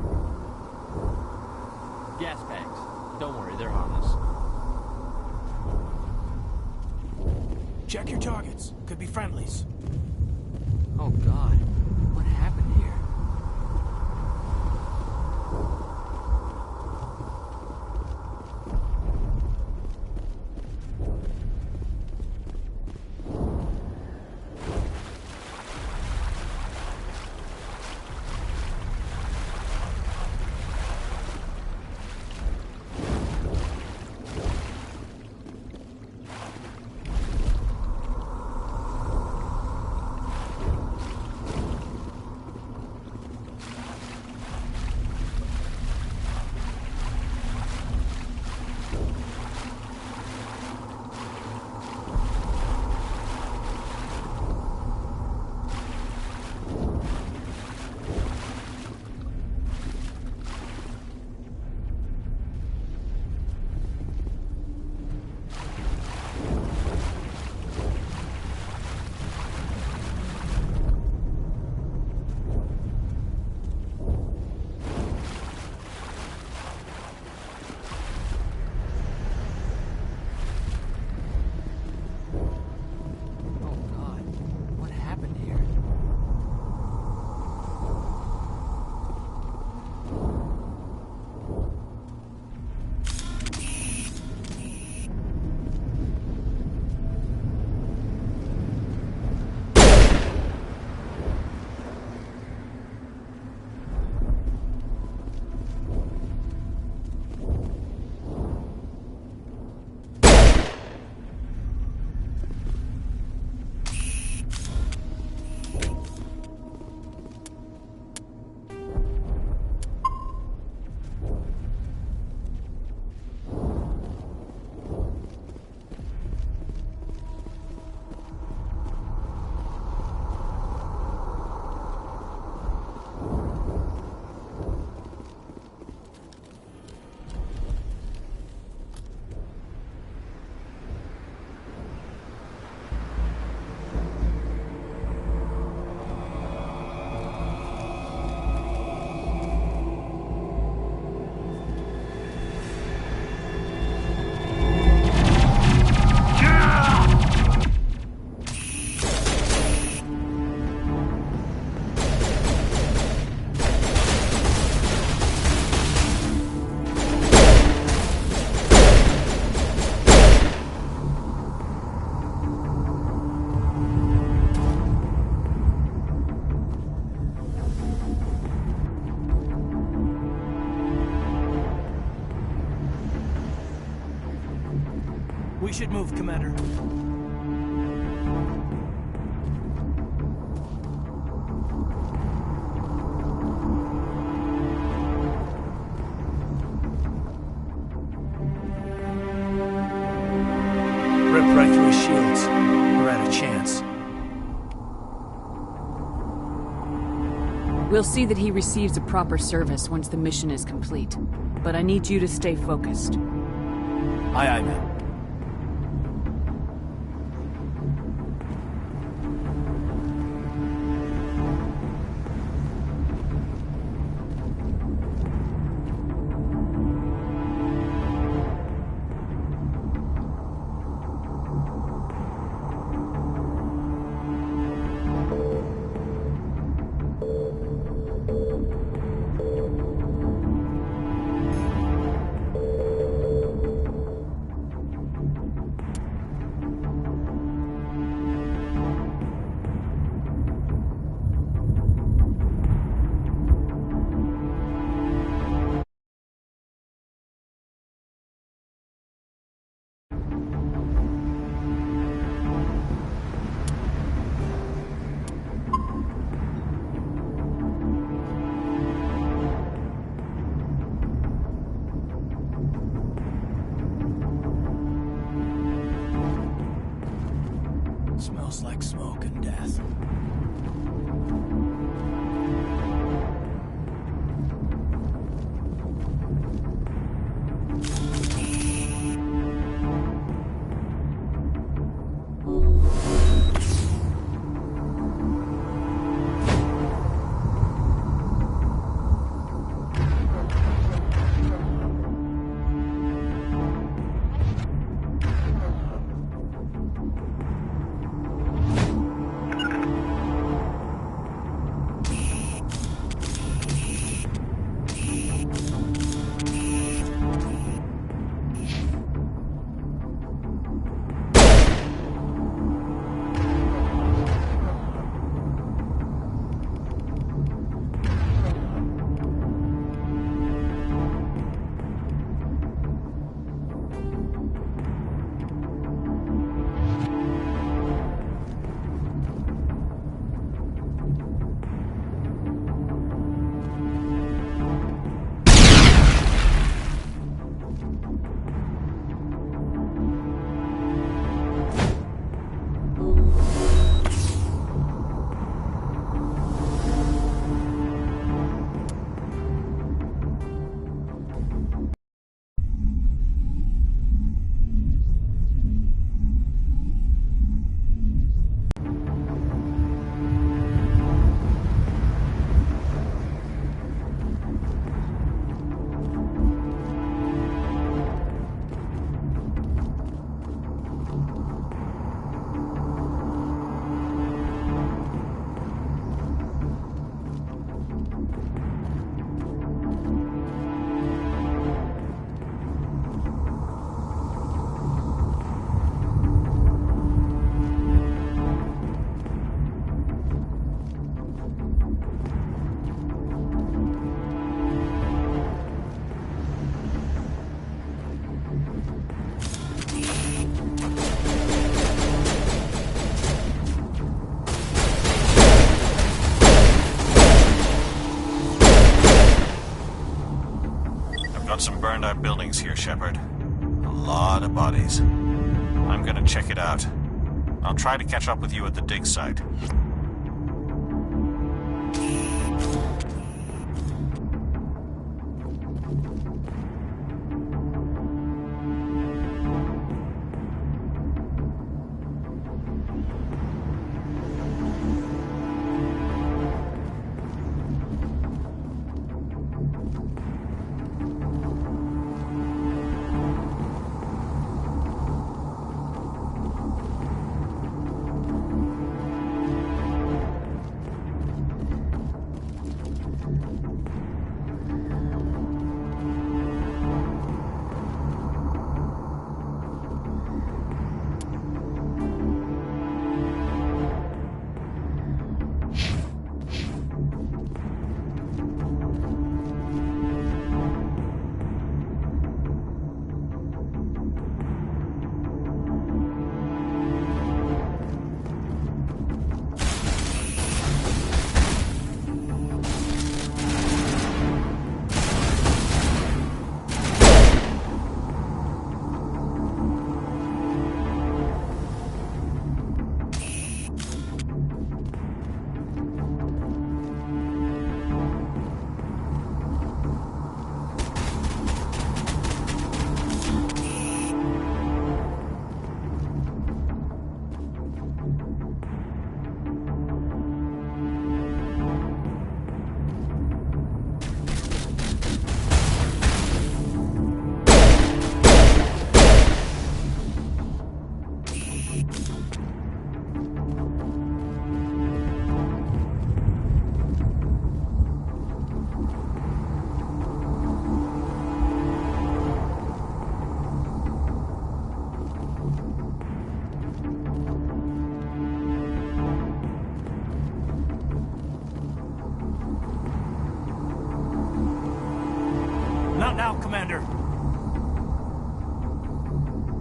Gas bags. Don't worry, they're harmless. Check your targets. Could be friendlies. Oh God, what happened here? We should move, Commander. Rip right through his shields. We're at a chance. We'll see that he receives a proper service once the mission is complete. But I need you to stay focused. Aye, aye, ma'am. Smells like smoke and death. found some burned out buildings here, Shepard. A lot of bodies. I'm gonna check it out. I'll try to catch up with you at the dig site. Not now, Commander.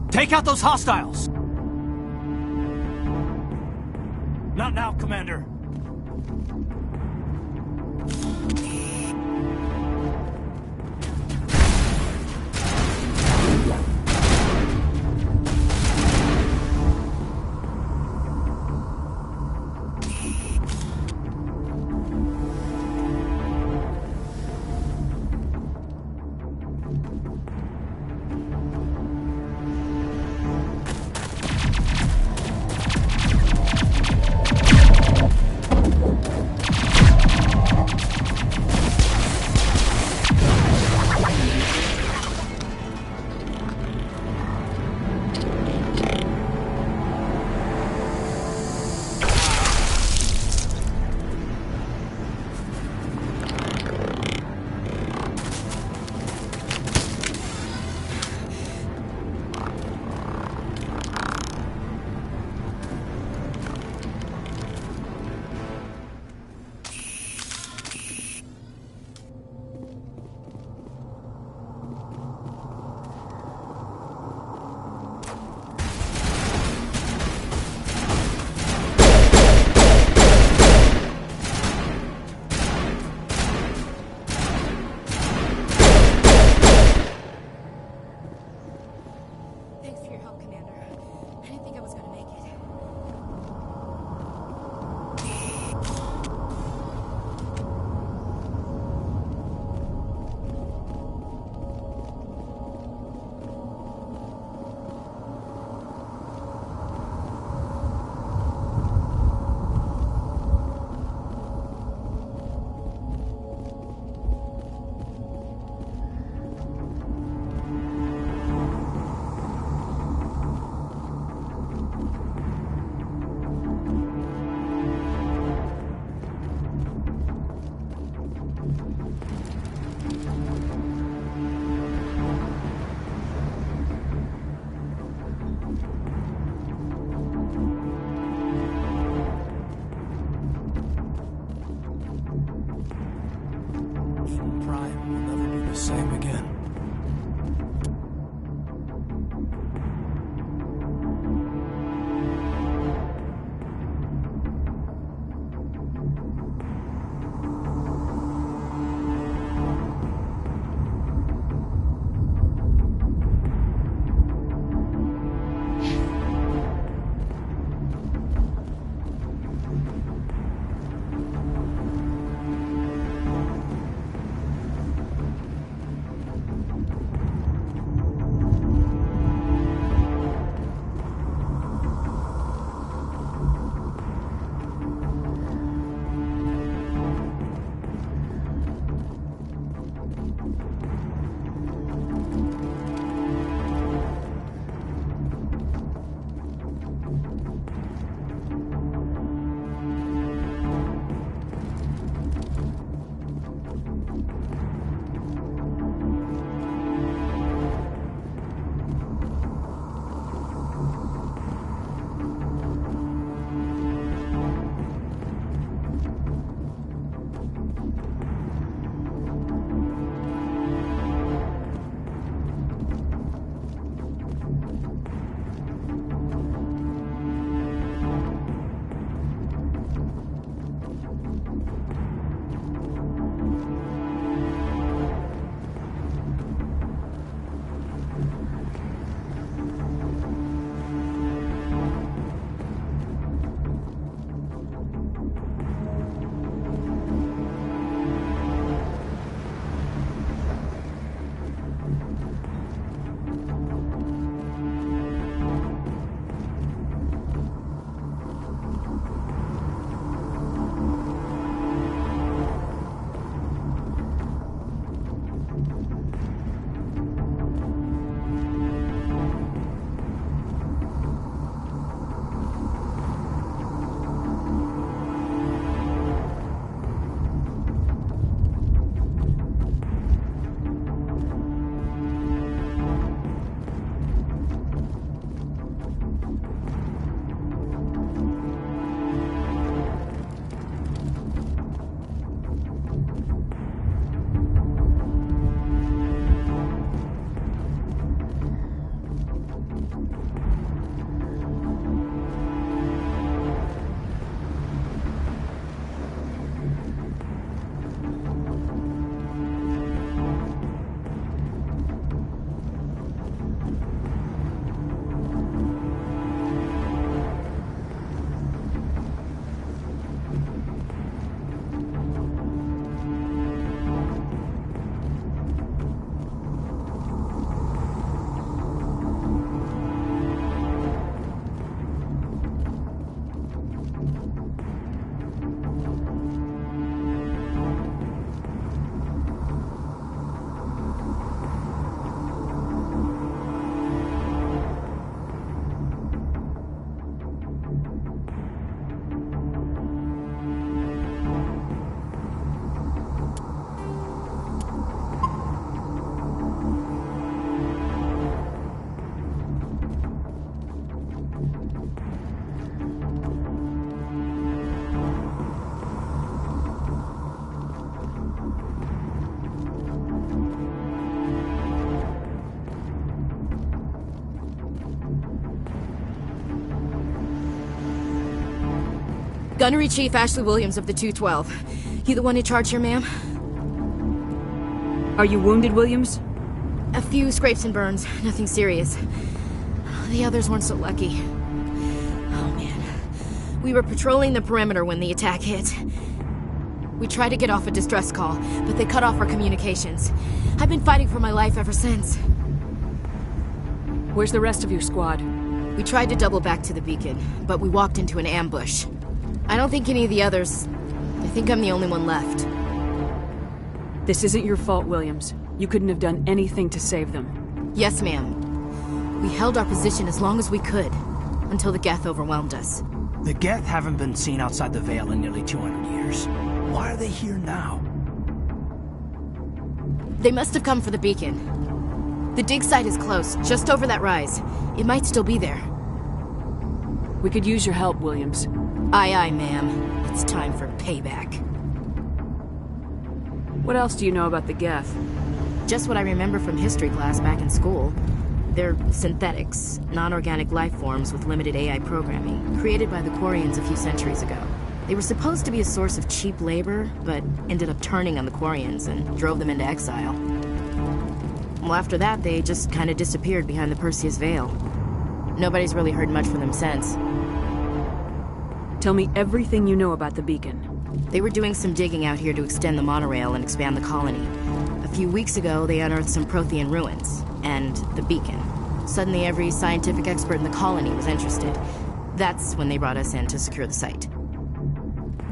Take out those hostiles! Not now, Commander. Gunnery Chief Ashley Williams of the 212. You the one in charge here, ma'am? Are you wounded, Williams? A few scrapes and burns, nothing serious. The others weren't so lucky. Oh man. We were patrolling the perimeter when the attack hit. We tried to get off a distress call, but they cut off our communications. I've been fighting for my life ever since. Where's the rest of your squad? We tried to double back to the beacon, but we walked into an ambush. I don't think any of the others... I think I'm the only one left. This isn't your fault, Williams. You couldn't have done anything to save them. Yes, ma'am. We held our position as long as we could, until the Geth overwhelmed us. The Geth haven't been seen outside the Veil in nearly 200 years. Why are they here now? They must have come for the beacon. The dig site is close, just over that rise. It might still be there. We could use your help, Williams. Aye, aye, ma'am. It's time for payback. What else do you know about the Geth? Just what I remember from history class back in school. They're synthetics, non-organic life forms with limited AI programming, created by the Quarians a few centuries ago. They were supposed to be a source of cheap labor, but ended up turning on the Quarians and drove them into exile. Well, after that, they just kind of disappeared behind the Perseus Veil. Nobody's really heard much from them since. Tell me everything you know about the beacon. They were doing some digging out here to extend the monorail and expand the colony. A few weeks ago, they unearthed some Prothean ruins, and the beacon. Suddenly, every scientific expert in the colony was interested. That's when they brought us in to secure the site.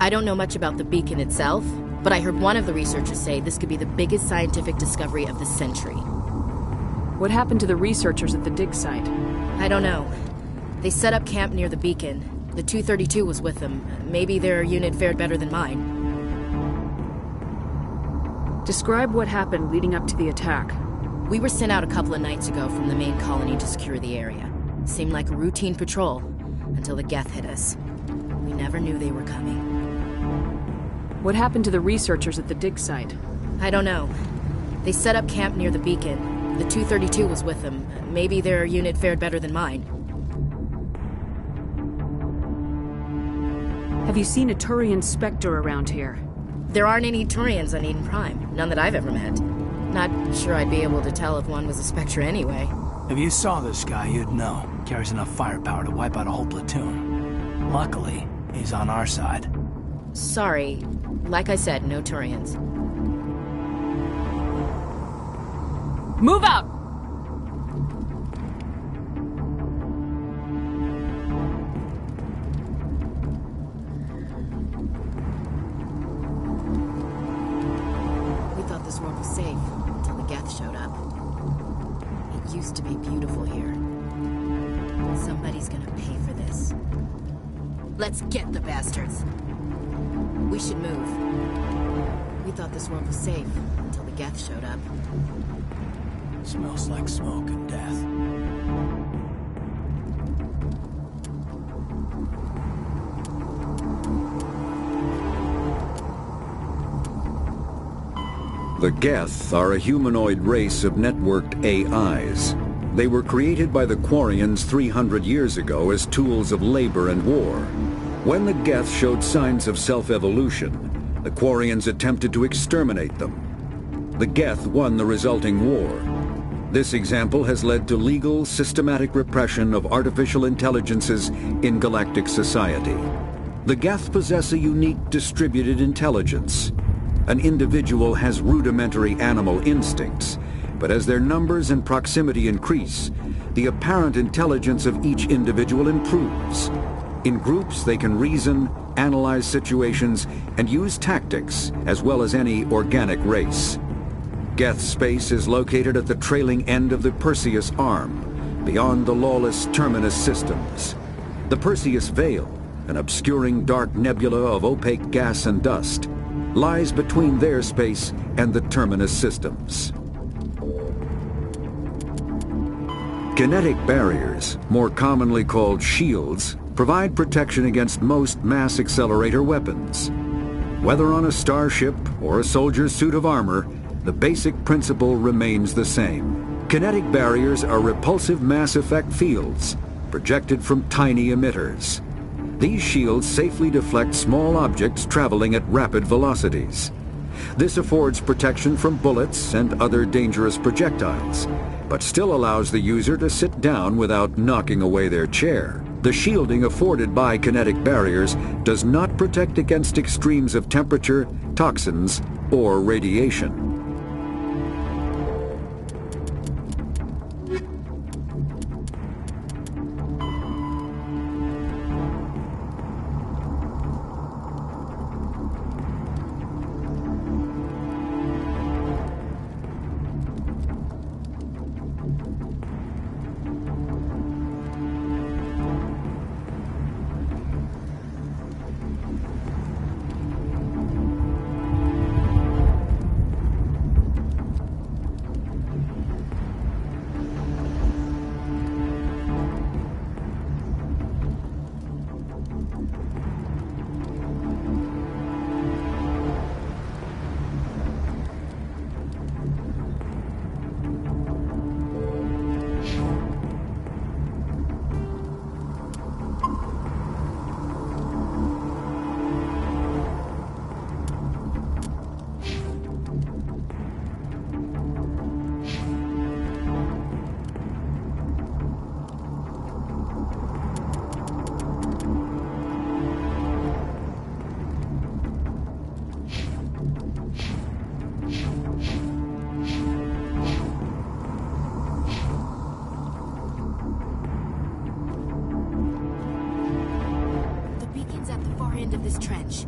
I don't know much about the beacon itself, but I heard one of the researchers say this could be the biggest scientific discovery of the century. What happened to the researchers at the dig site? I don't know. They set up camp near the beacon. The 232 was with them. Maybe their unit fared better than mine. Describe what happened leading up to the attack. We were sent out a couple of nights ago from the main colony to secure the area. Seemed like a routine patrol, until the Geth hit us. We never knew they were coming. What happened to the researchers at the dig site? I don't know. They set up camp near the beacon. The 232 was with them. Maybe their unit fared better than mine. Have you seen a Turian Spectre around here? There aren't any Turians on Eden Prime. None that I've ever met. Not sure I'd be able to tell if one was a Spectre anyway. If you saw this guy, you'd know. Carries enough firepower to wipe out a whole platoon. Luckily, he's on our side. Sorry. Like I said, no Turians. Move out! We thought this world was safe until the Geth showed up. It used to be beautiful here. Somebody's gonna pay for this. Let's get the bastards. We should move. We thought this world was safe until the Geth showed up. Smells like smoke and death. The Geth are a humanoid race of networked AIs. They were created by the Quarians 300 years ago as tools of labor and war. When the Geth showed signs of self-evolution, the Quarians attempted to exterminate them. The Geth won the resulting war. This example has led to legal, systematic repression of artificial intelligences in galactic society. The Geth possess a unique distributed intelligence. An individual has rudimentary animal instincts, but as their numbers and proximity increase, the apparent intelligence of each individual improves. In groups, they can reason, analyze situations, and use tactics, as well as any organic race. Geth space is located at the trailing end of the Perseus Arm, beyond the lawless Terminus systems. The Perseus Veil, an obscuring dark nebula of opaque gas and dust, lies between their space and the Terminus systems. Kinetic barriers, more commonly called shields, provide protection against most mass accelerator weapons. Whether on a starship or a soldier's suit of armor, the basic principle remains the same. Kinetic barriers are repulsive mass effect fields, projected from tiny emitters. These shields safely deflect small objects traveling at rapid velocities. This affords protection from bullets and other dangerous projectiles, but still allows the user to sit down without knocking away their chair. The shielding afforded by kinetic barriers does not protect against extremes of temperature, toxins, or radiation. End of this trench.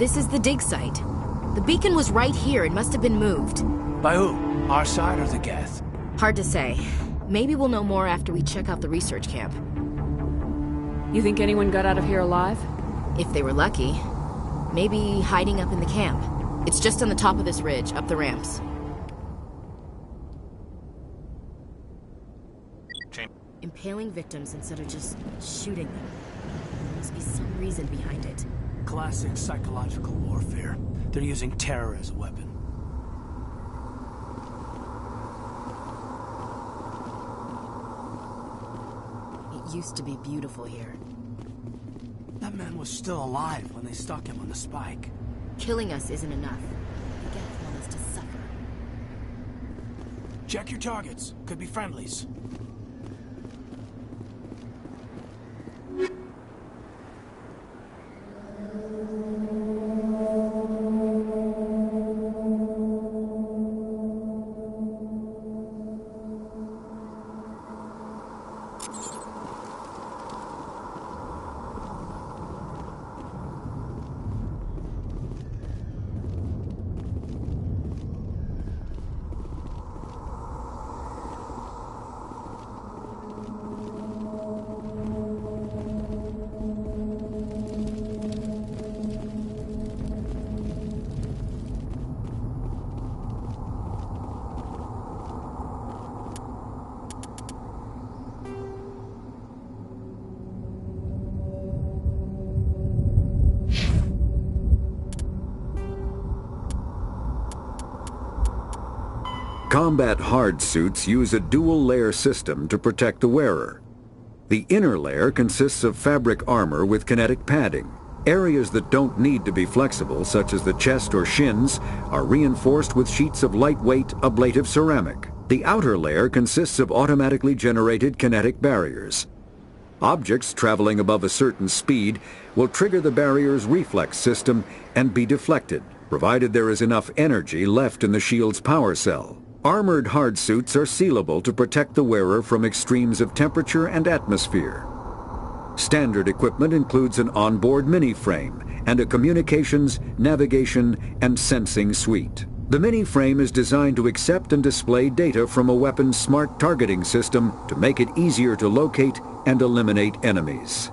This is the dig site. The beacon was right here. It must have been moved. By who? Our side or the Geth? Hard to say. Maybe we'll know more after we check out the research camp. You think anyone got out of here alive? If they were lucky. Maybe hiding up in the camp. It's just on the top of this ridge, up the ramps. Impaling victims instead of just shooting them. There must be some reason behind it. Classic psychological warfare. They're using terror as a weapon. It used to be beautiful here. That man was still alive when they stuck him on the spike. Killing us isn't enough. The Geth want us to suffer. Check your targets. Could be friendlies. Combat hard suits use a dual-layer system to protect the wearer. The inner layer consists of fabric armor with kinetic padding. Areas that don't need to be flexible, such as the chest or shins, are reinforced with sheets of lightweight, ablative ceramic. The outer layer consists of automatically generated kinetic barriers. Objects traveling above a certain speed will trigger the barrier's reflex system and be deflected, provided there is enough energy left in the shield's power cell. Armored hard suits are sealable to protect the wearer from extremes of temperature and atmosphere. Standard equipment includes an onboard mini-frame and a communications, navigation, and sensing suite. The mini-frame is designed to accept and display data from a weapon's smart targeting system to make it easier to locate and eliminate enemies.